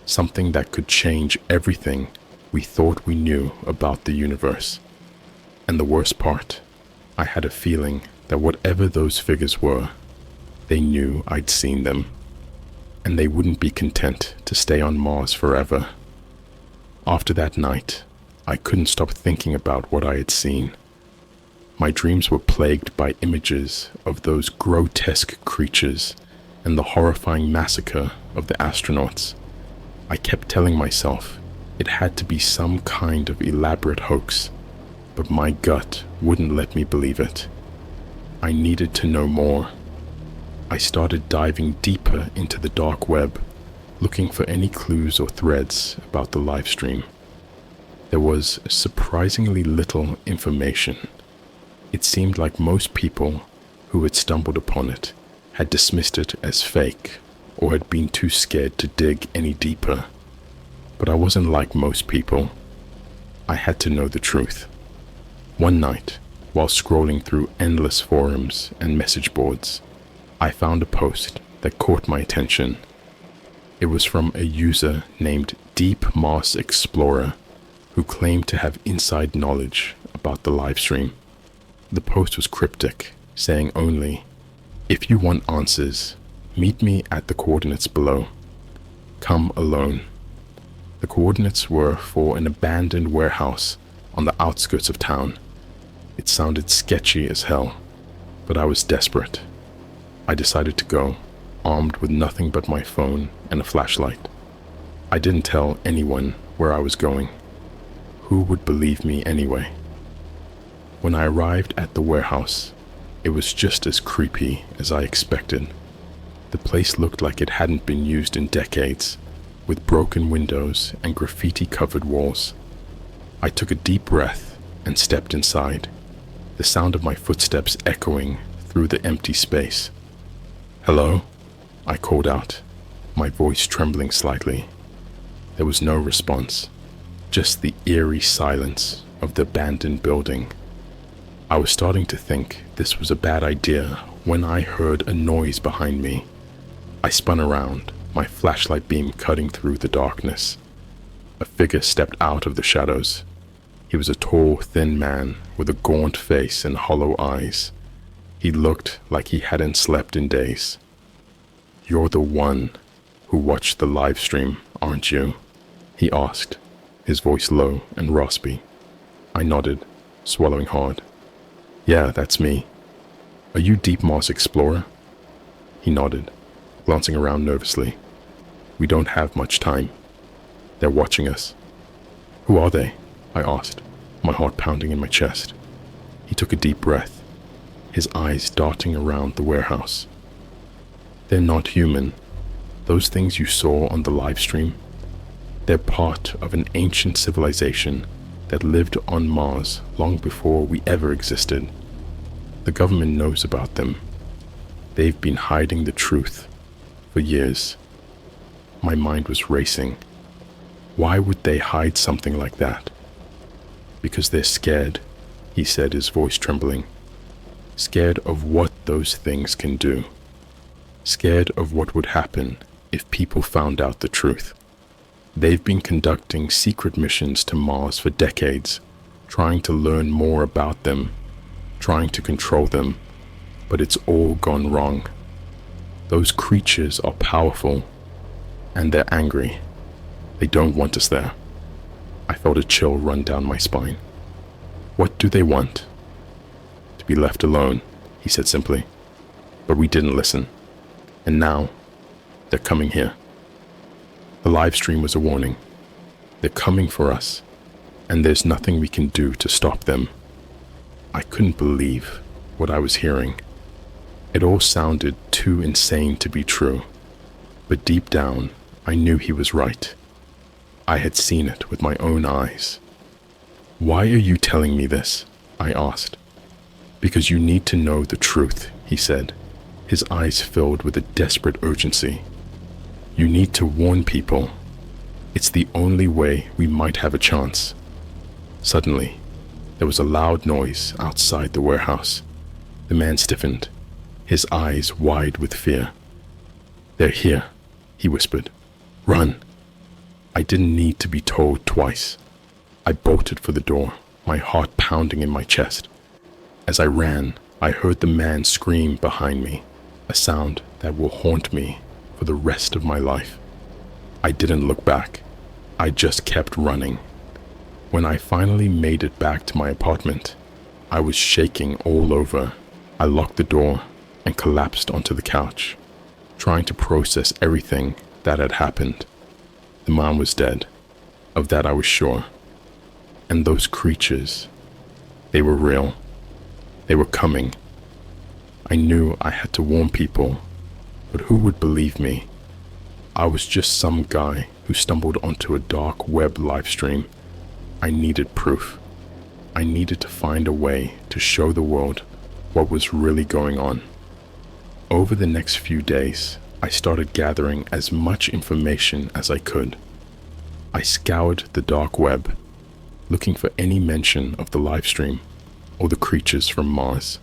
something that could change everything we thought we knew about the universe. And the worst part, I had a feeling that whatever those figures were, they knew I'd seen them, and they wouldn't be content to stay on Mars forever. After that night, I couldn't stop thinking about what I had seen. My dreams were plagued by images of those grotesque creatures and the horrifying massacre of the astronauts. I kept telling myself it had to be some kind of elaborate hoax, but my gut wouldn't let me believe it. I needed to know more. I started diving deeper into the dark web, looking for any clues or threads about the live stream. There was surprisingly little information. It seemed like most people who had stumbled upon it had dismissed it as fake or had been too scared to dig any deeper. But I wasn't like most people. I had to know the truth. One night, while scrolling through endless forums and message boards, I found a post that caught my attention. It was from a user named Deep Mars Explorer who claimed to have inside knowledge about the livestream. The post was cryptic, saying only, "If you want answers, meet me at the coordinates below. Come alone." The coordinates were for an abandoned warehouse on the outskirts of town. It sounded sketchy as hell, but I was desperate. I decided to go, armed with nothing but my phone and a flashlight. I didn't tell anyone where I was going. Who would believe me anyway? When I arrived at the warehouse, it was just as creepy as I expected. The place looked like it hadn't been used in decades, with broken windows and graffiti-covered walls. I took a deep breath and stepped inside, the sound of my footsteps echoing through the empty space. "Hello?" I called out, my voice trembling slightly. There was no response, just the eerie silence of the abandoned building. I was starting to think this was a bad idea when I heard a noise behind me. I spun around, my flashlight beam cutting through the darkness. A figure stepped out of the shadows. He was a tall, thin man with a gaunt face and hollow eyes. He looked like he hadn't slept in days. "You're the one who watched the live stream, aren't you?" he asked, his voice low and raspy. I nodded, swallowing hard. "Yeah, that's me. Are you Deep Mars Explorer?" He nodded, glancing around nervously. "We don't have much time. They're watching us." "Who are they?" I asked, my heart pounding in my chest. He took a deep breath, his eyes darting around the warehouse. "They're not human. Those things you saw on the live stream, they're part of an ancient civilization that lived on Mars long before we ever existed. The government knows about them. They've been hiding the truth for years." My mind was racing. Why would they hide something like that? "Because they're scared," he said, his voice trembling. "Scared of what those things can do. Scared of what would happen if people found out the truth. They've been conducting secret missions to Mars for decades, trying to learn more about them, trying to control them, but it's all gone wrong. Those creatures are powerful, and they're angry. They don't want us there." I felt a chill run down my spine. "What do they want?" "To be left alone," he said simply. But we didn't listen. And now, they're coming here. The live stream was a warning. They're coming for us, and there's nothing we can do to stop them. I couldn't believe what I was hearing. It all sounded too insane to be true, but deep down, I knew he was right. I had seen it with my own eyes. "Why are you telling me this?" I asked. "Because you need to know the truth," he said, his eyes filled with a desperate urgency. "You need to warn people. It's the only way we might have a chance." Suddenly, there was a loud noise outside the warehouse. The man stiffened, his eyes wide with fear. "They're here," he whispered. "Run." I didn't need to be told twice. I bolted for the door, my heart pounding in my chest. As I ran, I heard the man scream behind me, a sound that will haunt me for the rest of my life. I didn't look back. I just kept running. When I finally made it back to my apartment, I was shaking all over. I locked the door and collapsed onto the couch, trying to process everything that had happened. The man was dead. Of that I was sure. And those creatures, they were real. They were coming. I knew I had to warn people, but who would believe me? I was just some guy who stumbled onto a dark web live stream, I needed proof. I needed to find a way to show the world what was really going on. Over the next few days, I started gathering as much information as I could. I scoured the dark web, looking for any mention of the live stream or the creatures from Mars.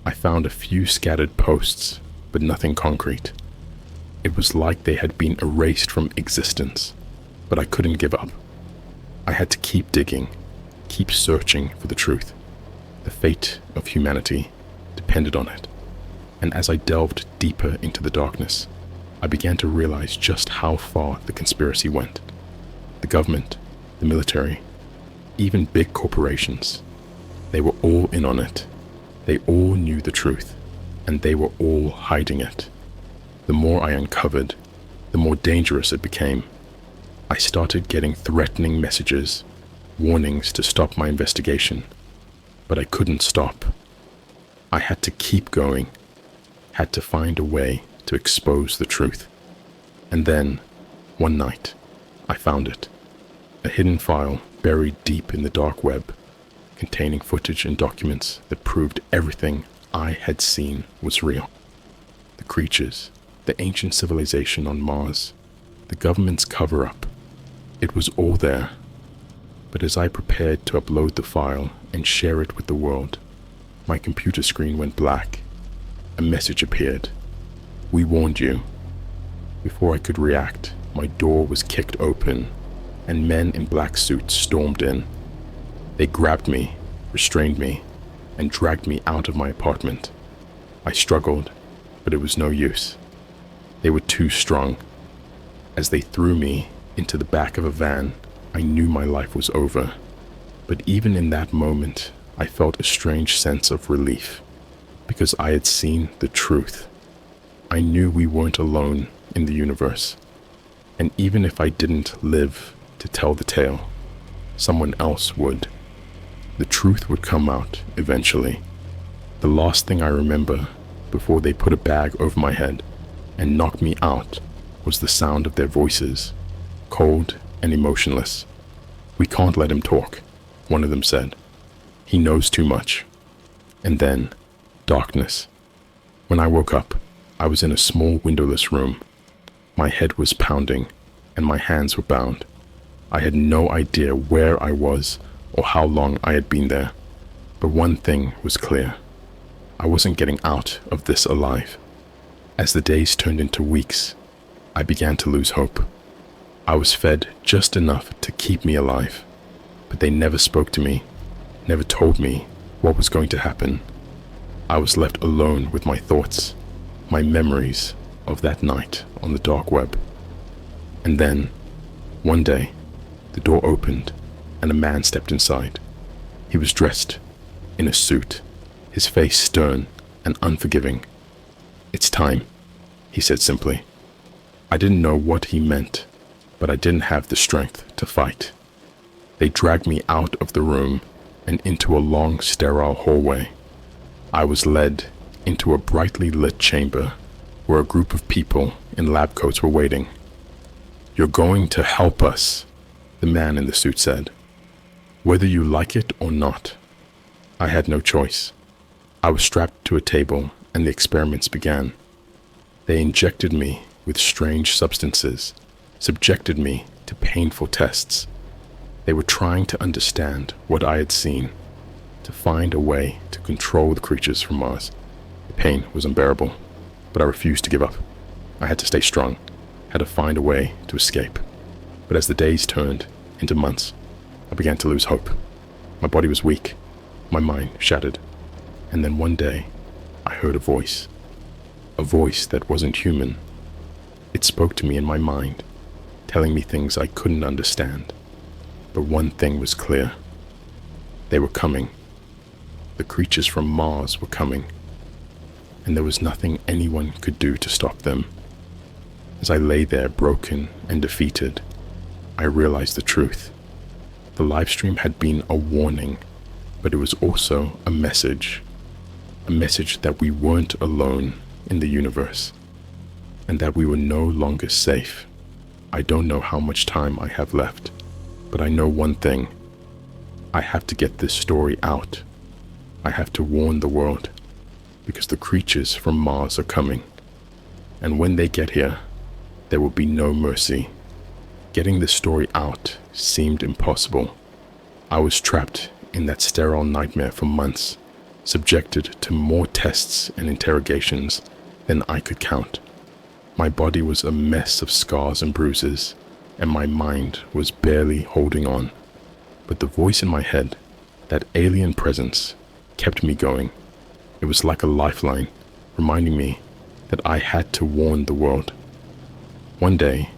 I found a few scattered posts, but nothing concrete. It was like they had been erased from existence, but I couldn't give up. I had to keep digging, keep searching for the truth. The fate of humanity depended on it. And as I delved deeper into the darkness, I began to realize just how far the conspiracy went. The government, the military, even big corporations, they were all in on it. They all knew the truth, and they were all hiding it. The more I uncovered, the more dangerous it became. I started getting threatening messages, warnings to stop my investigation, but I couldn't stop. I had to keep going, had to find a way to expose the truth. And then, one night, I found it. A hidden file buried deep in the dark web, containing footage and documents that proved everything I had seen was real. The creatures, the ancient civilization on Mars, the government's cover-up. It was all there. But as I prepared to upload the file and share it with the world, my computer screen went black. A message appeared. "We warned you." Before I could react, my door was kicked open, and men in black suits stormed in. They grabbed me, restrained me, and dragged me out of my apartment. I struggled, but it was no use. They were too strong. As they threw me into the back of a van, I knew my life was over. But even in that moment, I felt a strange sense of relief, because I had seen the truth. I knew we weren't alone in the universe. And even if I didn't live to tell the tale, someone else would. The truth would come out eventually. The last thing I remember before they put a bag over my head and knocked me out was the sound of their voices, cold and emotionless. "We can't let him talk," one of them said. "He knows too much." And then, darkness. When I woke up, I was in a small windowless room. My head was pounding, and my hands were bound. I had no idea where I was or how long I had been there. But one thing was clear. I wasn't getting out of this alive. As the days turned into weeks, I began to lose hope. I was fed just enough to keep me alive, but they never spoke to me, never told me what was going to happen. I was left alone with my thoughts, my memories of that night on the dark web. And then, one day, the door opened and a man stepped inside. He was dressed in a suit, his face stern and unforgiving. "It's time," he said simply. I didn't know what he meant, but I didn't have the strength to fight. They dragged me out of the room and into a long, sterile hallway. I was led into a brightly lit chamber where a group of people in lab coats were waiting. "You're going to help us," the man in the suit said, "whether you like it or not." I had no choice. I was strapped to a table and the experiments began. They injected me with strange substances, subjected me to painful tests. They were trying to understand what I had seen, to find a way to control the creatures from Mars. The pain was unbearable, but I refused to give up. I had to stay strong, had to find a way to escape. But as the days turned into months, I began to lose hope. My body was weak, my mind shattered. And then one day, I heard a voice that wasn't human. It spoke to me in my mind, telling me things I couldn't understand. But one thing was clear. They were coming. The creatures from Mars were coming. And there was nothing anyone could do to stop them. As I lay there broken and defeated, I realized the truth. The livestream had been a warning, but it was also a message that we weren't alone in the universe, and that we were no longer safe. I don't know how much time I have left, but I know one thing. I have to get this story out. I have to warn the world, because the creatures from Mars are coming. And when they get here, there will be no mercy. Getting this story out seemed impossible. I was trapped in that sterile nightmare for months, subjected to more tests and interrogations than I could count. My body was a mess of scars and bruises, and my mind was barely holding on. But the voice in my head, that alien presence, kept me going. It was like a lifeline, reminding me that I had to warn the world. One day,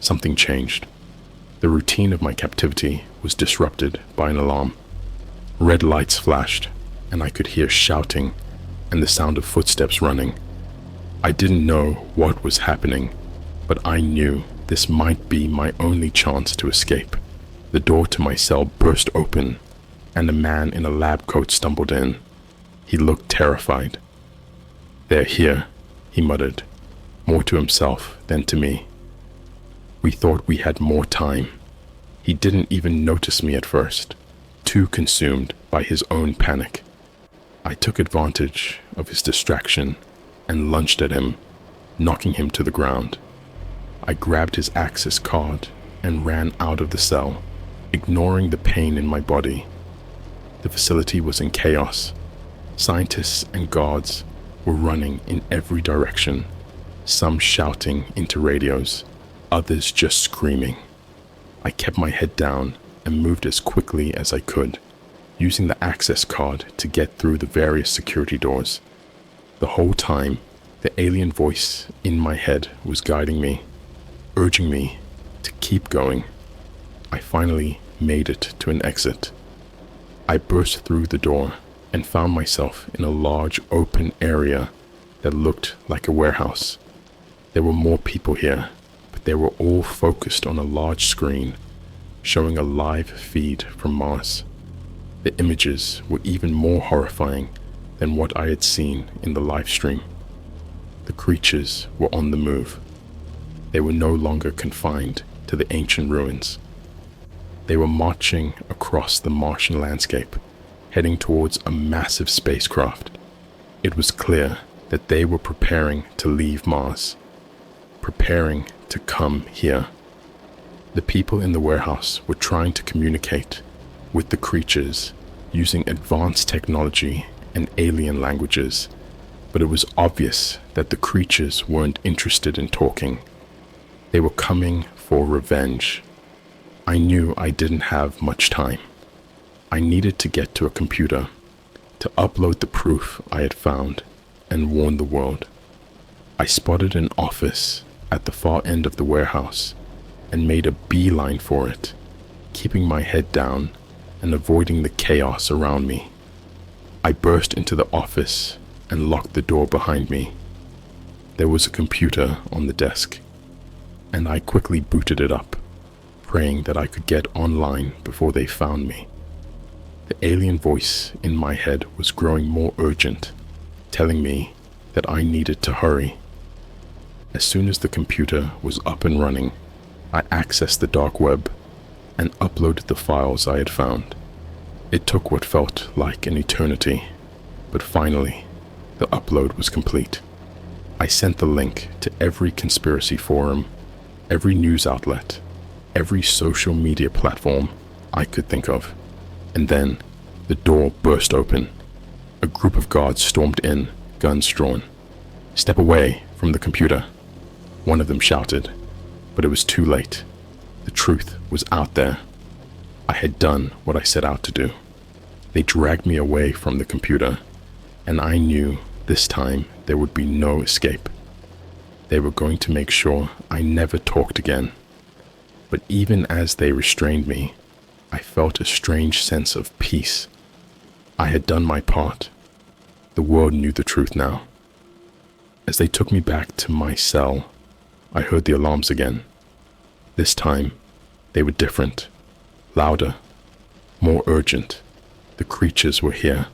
something changed. The routine of my captivity was disrupted by an alarm. Red lights flashed, and I could hear shouting and the sound of footsteps running. I didn't know what was happening, but I knew this might be my only chance to escape. The door to my cell burst open, and a man in a lab coat stumbled in. He looked terrified. "They're here," he muttered, more to himself than to me. We thought we had more time. He didn't even notice me at first, too consumed by his own panic. I took advantage of his distraction and lunged at him, knocking him to the ground. I grabbed his access card and ran out of the cell, ignoring the pain in my body. The facility was in chaos. Scientists and guards were running in every direction, some shouting into radios, others just screaming. I kept my head down and moved as quickly as I could, using the access card to get through the various security doors. The whole time, the alien voice in my head was guiding me, urging me to keep going. I finally made it to an exit. I burst through the door and found myself in a large open area that looked like a warehouse. There were more people here, but they were all focused on a large screen, showing a live feed from Mars. The images were even more horrifying than what I had seen in the live stream. The creatures were on the move. They were no longer confined to the ancient ruins. They were marching across the Martian landscape, heading towards a massive spacecraft. It was clear that they were preparing to leave Mars, preparing to come here. The people in the warehouse were trying to communicate with the creatures using advanced technology and alien languages, but it was obvious that the creatures weren't interested in talking. They were coming for revenge. I knew I didn't have much time. I needed to get to a computer, to upload the proof I had found and warn the world. I spotted an office at the far end of the warehouse and made a beeline for it, keeping my head down and avoiding the chaos around me. I burst into the office and locked the door behind me. There was a computer on the desk, and I quickly booted it up, praying that I could get online before they found me. The alien voice in my head was growing more urgent, telling me that I needed to hurry. As soon as the computer was up and running, I accessed the dark web and uploaded the files I had found. It took what felt like an eternity, but finally, the upload was complete. I sent the link to every conspiracy forum, every news outlet, every social media platform I could think of. And then, the door burst open. A group of guards stormed in, guns drawn. "Step away from the computer," one of them shouted, but it was too late. The truth was out there. I had done what I set out to do. They dragged me away from the computer, and I knew this time there would be no escape. They were going to make sure I never talked again. But even as they restrained me, I felt a strange sense of peace. I had done my part. The world knew the truth now. As they took me back to my cell, I heard the alarms again. This time, they were different, louder, more urgent. The creatures were here.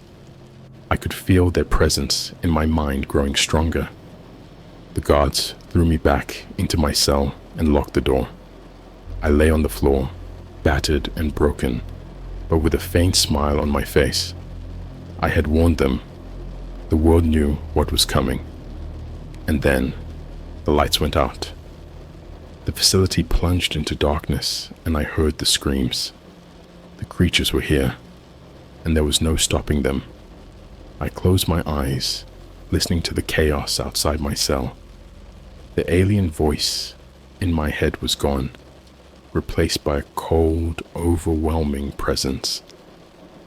I could feel their presence in my mind growing stronger. The guards threw me back into my cell and locked the door. I lay on the floor, battered and broken, but with a faint smile on my face. I had warned them. The world knew what was coming. And then, the lights went out. The facility plunged into darkness, and I heard the screams. The creatures were here, and there was no stopping them. I closed my eyes, listening to the chaos outside my cell. The alien voice in my head was gone, replaced by a cold, overwhelming presence.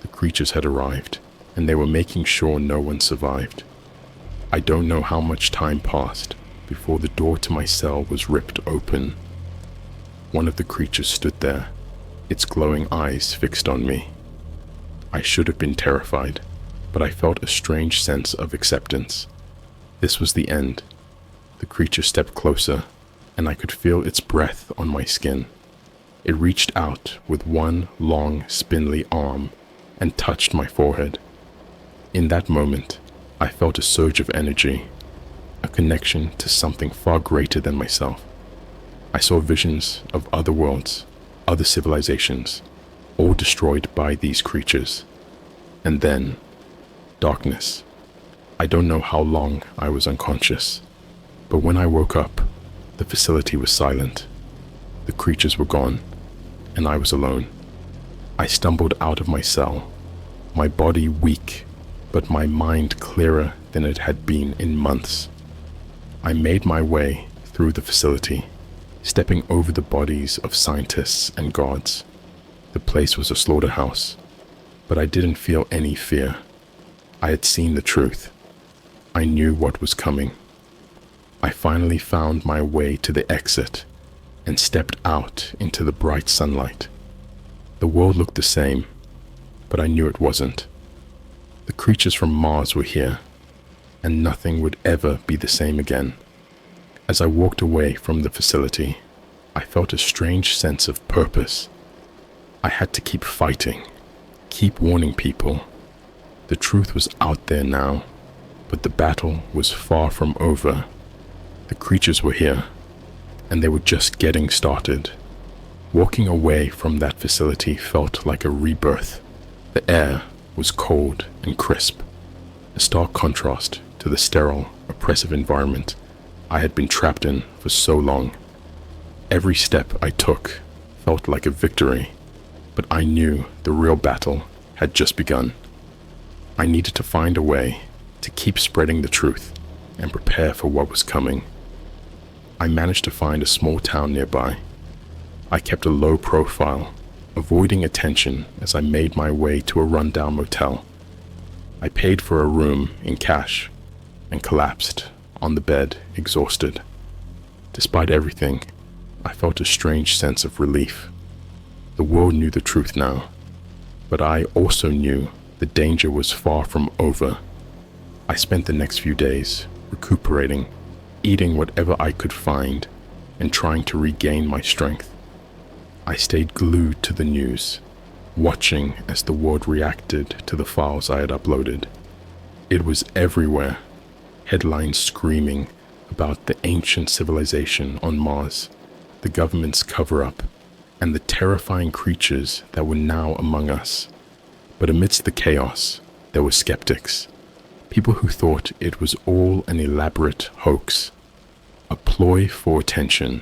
The creatures had arrived, and they were making sure no one survived. I don't know how much time passed before the door to my cell was ripped open. One of the creatures stood there, its glowing eyes fixed on me. I should have been terrified, but I felt a strange sense of acceptance. This was the end. The creature stepped closer, and I could feel its breath on my skin. It reached out with one long, spindly arm and touched my forehead. In that moment, I felt a surge of energy, a connection to something far greater than myself. I saw visions of other worlds, other civilizations, all destroyed by these creatures. And then, darkness. I don't know how long I was unconscious, but when I woke up, the facility was silent. The creatures were gone, and I was alone. I stumbled out of my cell, my body weak, but my mind clearer than it had been in months. I made my way through the facility, stepping over the bodies of scientists and guards. The place was a slaughterhouse, but I didn't feel any fear. I had seen the truth. I knew what was coming. I finally found my way to the exit and stepped out into the bright sunlight. The world looked the same, but I knew it wasn't. The creatures from Mars were here, and nothing would ever be the same again. As I walked away from the facility, I felt a strange sense of purpose. I had to keep fighting, keep warning people. The truth was out there now, but the battle was far from over. The creatures were here, and they were just getting started. Walking away from that facility felt like a rebirth. The air was cold and crisp, a stark contrast to the sterile, oppressive environment I had been trapped in for so long. Every step I took felt like a victory, but I knew the real battle had just begun. I needed to find a way to keep spreading the truth and prepare for what was coming. I managed to find a small town nearby. I kept a low profile, avoiding attention as I made my way to a rundown motel. I paid for a room in cash and collapsed on the bed, exhausted. Despite everything, I felt a strange sense of relief. The world knew the truth now, but I also knew the danger was far from over. I spent the next few days recuperating, eating whatever I could find, and trying to regain my strength. I stayed glued to the news, watching as the world reacted to the files I had uploaded. It was everywhere, headlines screaming about the ancient civilization on Mars, the government's cover-up, and the terrifying creatures that were now among us. But amidst the chaos, there were skeptics, people who thought it was all an elaborate hoax, a ploy for attention.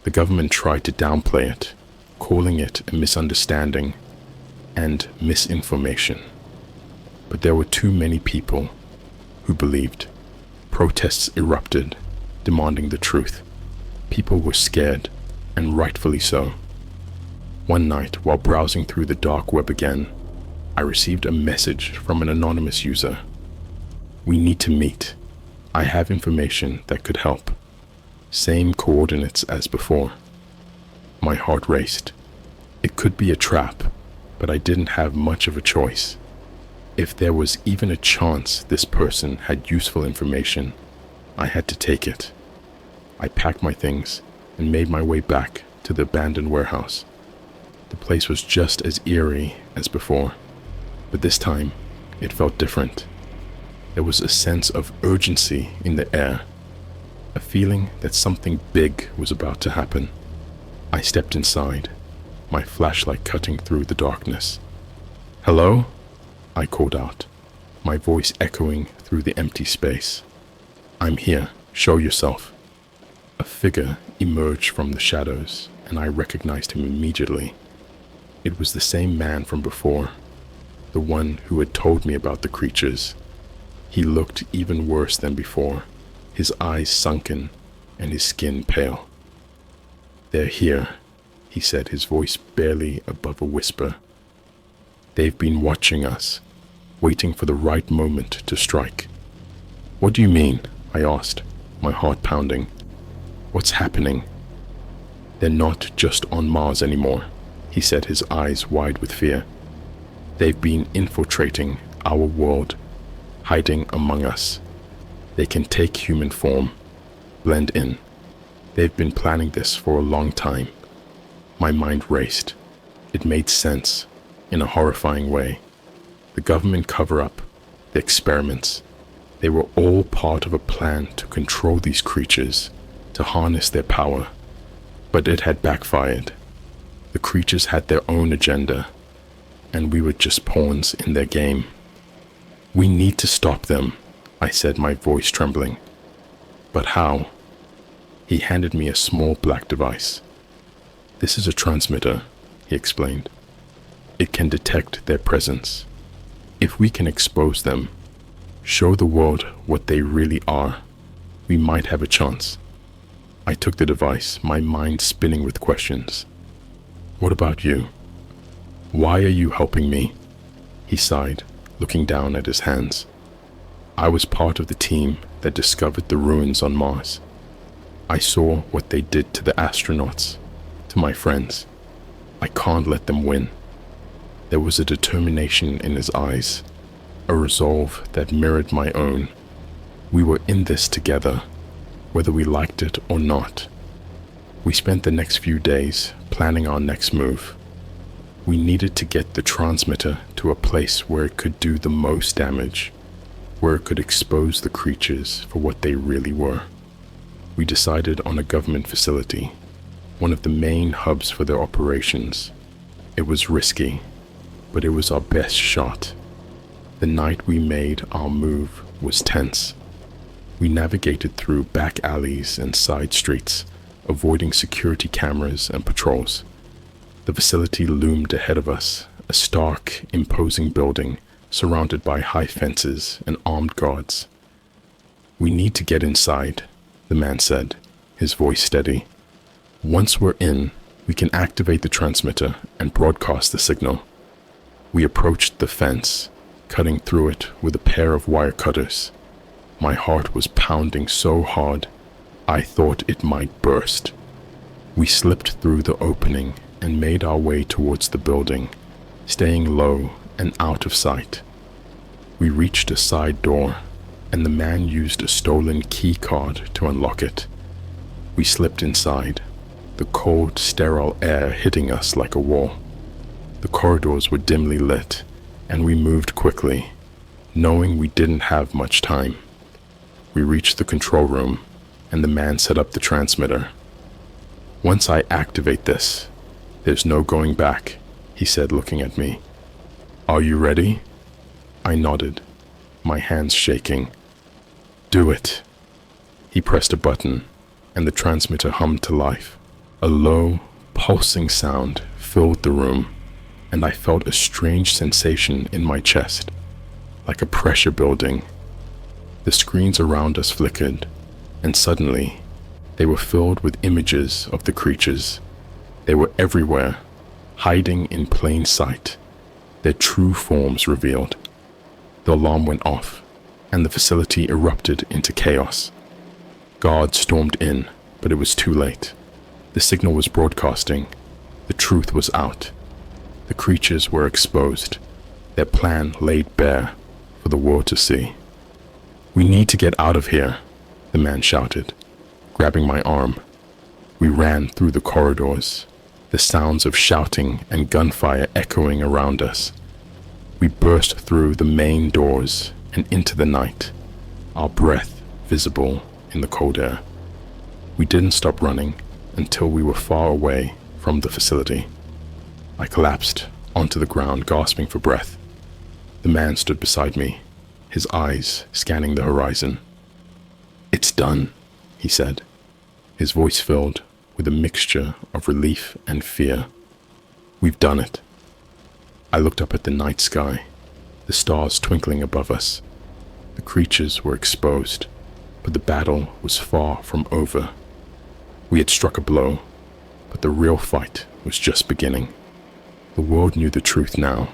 The government tried to downplay it, calling it a misunderstanding and misinformation. But there were too many people who believed. Protests erupted, demanding the truth. People were scared, and rightfully so. One night, while browsing through the dark web again, I received a message from an anonymous user. "We need to meet. I have information that could help." Same coordinates as before. My heart raced. It could be a trap, but I didn't have much of a choice. If there was even a chance this person had useful information, I had to take it. I packed my things and made my way back to the abandoned warehouse. The place was just as eerie as before, but this time it felt different. There was a sense of urgency in the air, a feeling that something big was about to happen. I stepped inside, my flashlight cutting through the darkness. "Hello?" I called out, my voice echoing through the empty space. "I'm here. Show yourself." A figure emerged from the shadows, and I recognized him immediately. It was the same man from before, the one who had told me about the creatures. He looked even worse than before, his eyes sunken and his skin pale. "They're here," he said, his voice barely above a whisper. "They've been watching us, waiting for the right moment to strike." "What do you mean?" I asked, my heart pounding. "What's happening?" "They're not just on Mars anymore," he said, his eyes wide with fear. "They've been infiltrating our world, hiding among us. They can take human form, blend in. They've been planning this for a long time." My mind raced. It made sense, in a horrifying way. The government cover-up, the experiments, they were all part of a plan to control these creatures, to harness their power. But it had backfired. The creatures had their own agenda, and we were just pawns in their game. "We need to stop them," I said, my voice trembling. "But how?" He handed me a small black device. "This is a transmitter," he explained. "It can detect their presence. If we can expose them, show the world what they really are, we might have a chance." I took the device, my mind spinning with questions. "What about you? Why are you helping me?" He sighed, looking down at his hands. "I was part of the team that discovered the ruins on Mars. I saw what they did to the astronauts, to my friends. I can't let them win." There was a determination in his eyes, a resolve that mirrored my own. We were in this together, whether we liked it or not. We spent the next few days planning our next move. We needed to get the transmitter to a place where it could do the most damage, where it could expose the creatures for what they really were. We decided on a government facility, one of the main hubs for their operations. It was risky, but it was our best shot. The night we made our move was tense. We navigated through back alleys and side streets, avoiding security cameras and patrols. The facility loomed ahead of us, a stark, imposing building surrounded by high fences and armed guards. "We need to get inside," the man said, his voice steady. "Once we're in, we can activate the transmitter and broadcast the signal." We approached the fence, cutting through it with a pair of wire cutters. My heart was pounding so hard, I thought it might burst. We slipped through the opening and made our way towards the building, staying low and out of sight. We reached a side door, and the man used a stolen key card to unlock it. We slipped inside, the cold, sterile air hitting us like a wall. The corridors were dimly lit, and we moved quickly, knowing we didn't have much time. We reached the control room, and the man set up the transmitter. "Once I activate this, there's no going back," he said, looking at me. "Are you ready?" I nodded, my hands shaking. "Do it." He pressed a button, and the transmitter hummed to life. A low, pulsing sound filled the room, and I felt a strange sensation in my chest, like a pressure building. The screens around us flickered, and suddenly, they were filled with images of the creatures. They were everywhere, hiding in plain sight, their true forms revealed. The alarm went off, and the facility erupted into chaos. Guards stormed in, but it was too late. The signal was broadcasting. The truth was out. The creatures were exposed, their plan laid bare for the world to see. "We need to get out of here," the man shouted, grabbing my arm. We ran through the corridors, the sounds of shouting and gunfire echoing around us. We burst through the main doors and into the night, our breath visible in the cold air. We didn't stop running until we were far away from the facility. I collapsed onto the ground, gasping for breath. The man stood beside me, his eyes scanning the horizon. "It's done," he said, his voice filled with a mixture of relief and fear. "We've done it." I looked up at the night sky, the stars twinkling above us. The creatures were exposed, but the battle was far from over. We had struck a blow, but the real fight was just beginning. The world knew the truth now,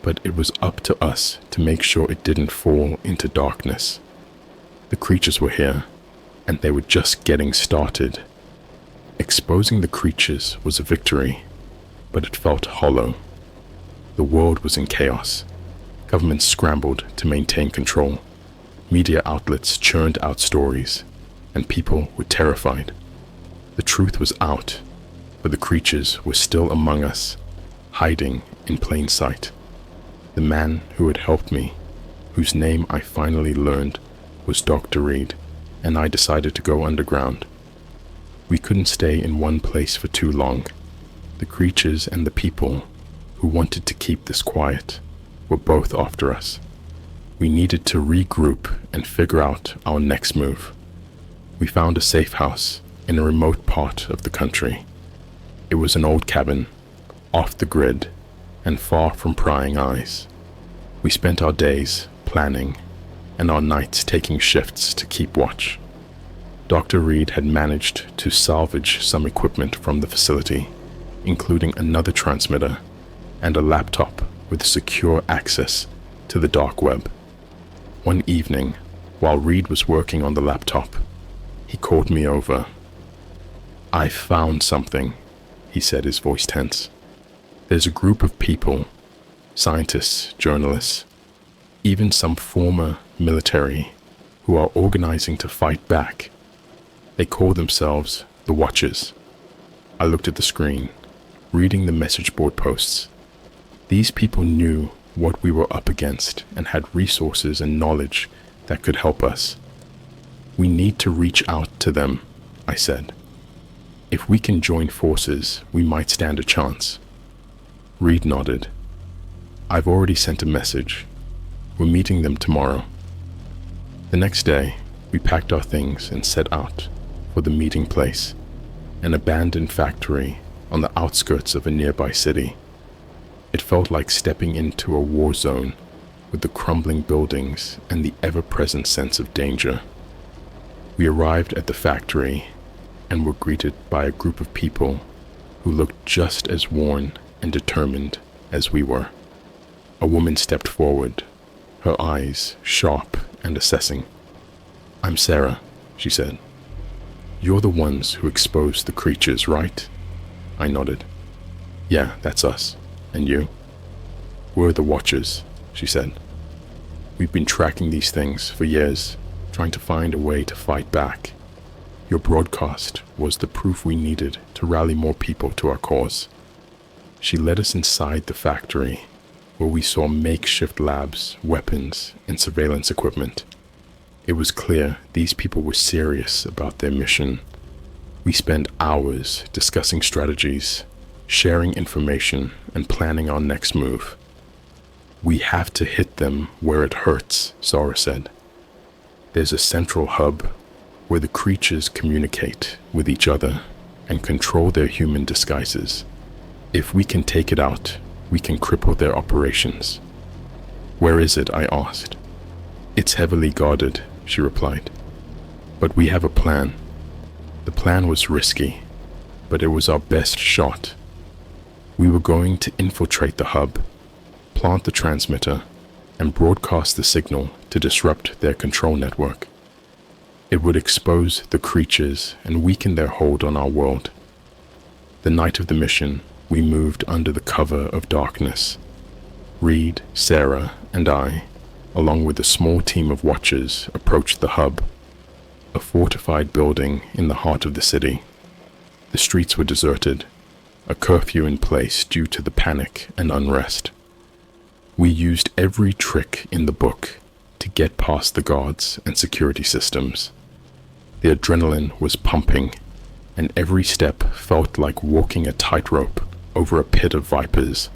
but it was up to us to make sure it didn't fall into darkness. The creatures were here, and they were just getting started. Exposing the creatures was a victory, but it felt hollow. The world was in chaos. Governments scrambled to maintain control. Media outlets churned out stories, and people were terrified. The truth was out, but the creatures were still among us, hiding in plain sight. The man who had helped me, whose name I finally learned was Dr. Reed, and I decided to go underground. We couldn't stay in one place for too long. The creatures and the people who wanted to keep this quiet were both after us. We needed to regroup and figure out our next move. We found a safe house in a remote part of the country. It was an old cabin, off the grid, and far from prying eyes. We spent our days planning and our nights taking shifts to keep watch. Dr. Reed had managed to salvage some equipment from the facility, including another transmitter and a laptop with secure access to the dark web. One evening, while Reed was working on the laptop, he called me over. "I found something," he said, his voice tense. "There's a group of people, scientists, journalists, even some former military, who are organizing to fight back. They call themselves the Watchers." I looked at the screen, reading the message board posts. These people knew what we were up against and had resources and knowledge that could help us. "We need to reach out to them," I said. "If we can join forces, we might stand a chance." Reed nodded. "I've already sent a message. We're meeting them tomorrow." The next day, we packed our things and set out for the meeting place, an abandoned factory on the outskirts of a nearby city. It felt like stepping into a war zone with the crumbling buildings and the ever-present sense of danger. We arrived at the factory and were greeted by a group of people who looked just as worn and determined as we were. A woman stepped forward, her eyes sharp and assessing. "I'm Sarah," she said. "You're the ones who exposed the creatures, right?" I nodded. "Yeah, that's us. And you?" "We're the Watchers," she said. "We've been tracking these things for years, trying to find a way to fight back. Your broadcast was the proof we needed to rally more people to our cause." She led us inside the factory, where we saw makeshift labs, weapons, and surveillance equipment. It was clear these people were serious about their mission. We spent hours discussing strategies, sharing information, and planning our next move. "We have to hit them where it hurts," Zara said. "There's a central hub where the creatures communicate with each other and control their human disguises. If we can take it out, we can cripple their operations." "Where is it?" I asked. "It's heavily guarded," she replied. "But we have a plan." The plan was risky, but it was our best shot. We were going to infiltrate the hub, plant the transmitter, and broadcast the signal to disrupt their control network. It would expose the creatures and weaken their hold on our world. The night of the mission, we moved under the cover of darkness. Reed, Sarah, and I, along with a small team of watchers, approached the hub, a fortified building in the heart of the city. The streets were deserted, a curfew in place due to the panic and unrest. We used every trick in the book to get past the guards and security systems. The adrenaline was pumping, and every step felt like walking a tightrope over a pit of vipers.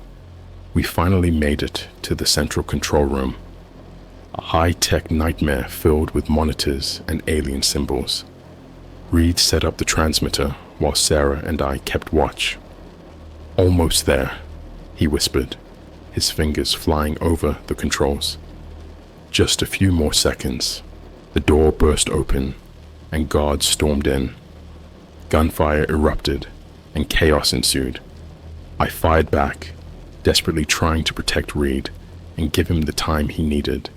We finally made it to the central control room, a high-tech nightmare filled with monitors and alien symbols. Reed set up the transmitter while Sarah and I kept watch. "Almost there," he whispered, his fingers flying over the controls. Just a few more seconds. The door burst open, and guards stormed in. Gunfire erupted, and chaos ensued. I fired back, desperately trying to protect Reed and give him the time he needed.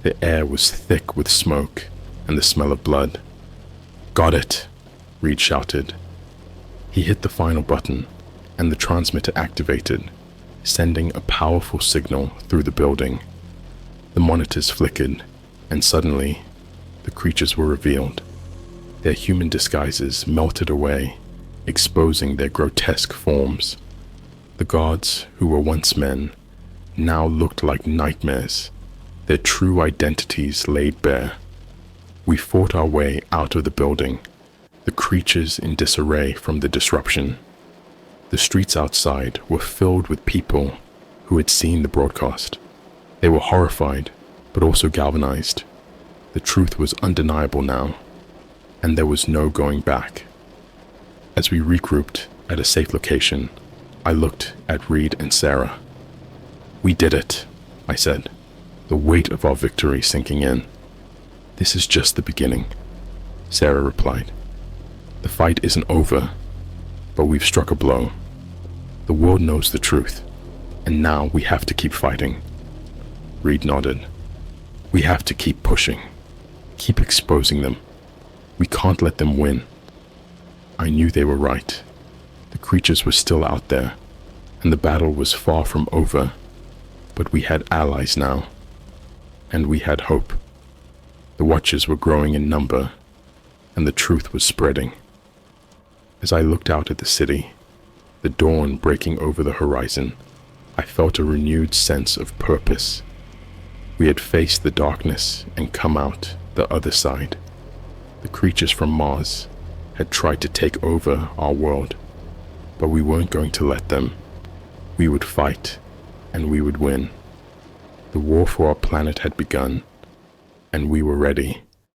The air was thick with smoke and the smell of blood. "Got it," Reed shouted. He hit the final button, and the transmitter activated, sending a powerful signal through the building. The monitors flickered, and suddenly, the creatures were revealed. Their human disguises melted away, exposing their grotesque forms. The guards, who were once men, now looked like nightmares, their true identities laid bare. We fought our way out of the building, the creatures in disarray from the disruption. The streets outside were filled with people who had seen the broadcast. They were horrified, but also galvanized. The truth was undeniable now, and there was no going back. As we regrouped at a safe location, I looked at Reed and Sarah. "We did it," I said, the weight of our victory sinking in. "This is just the beginning," Sarah replied. "The fight isn't over, but we've struck a blow. The world knows the truth, and now we have to keep fighting." Reed nodded. "We have to keep pushing, keep exposing them. We can't let them win." I knew they were right. The creatures were still out there, and the battle was far from over, but we had allies now, and we had hope. The Watchers were growing in number, and the truth was spreading. As I looked out at the city, the dawn breaking over the horizon, I felt a renewed sense of purpose. We had faced the darkness and come out the other side. The creatures from Mars had tried to take over our world, but we weren't going to let them. We would fight, and we would win. The war for our planet had begun, and we were ready.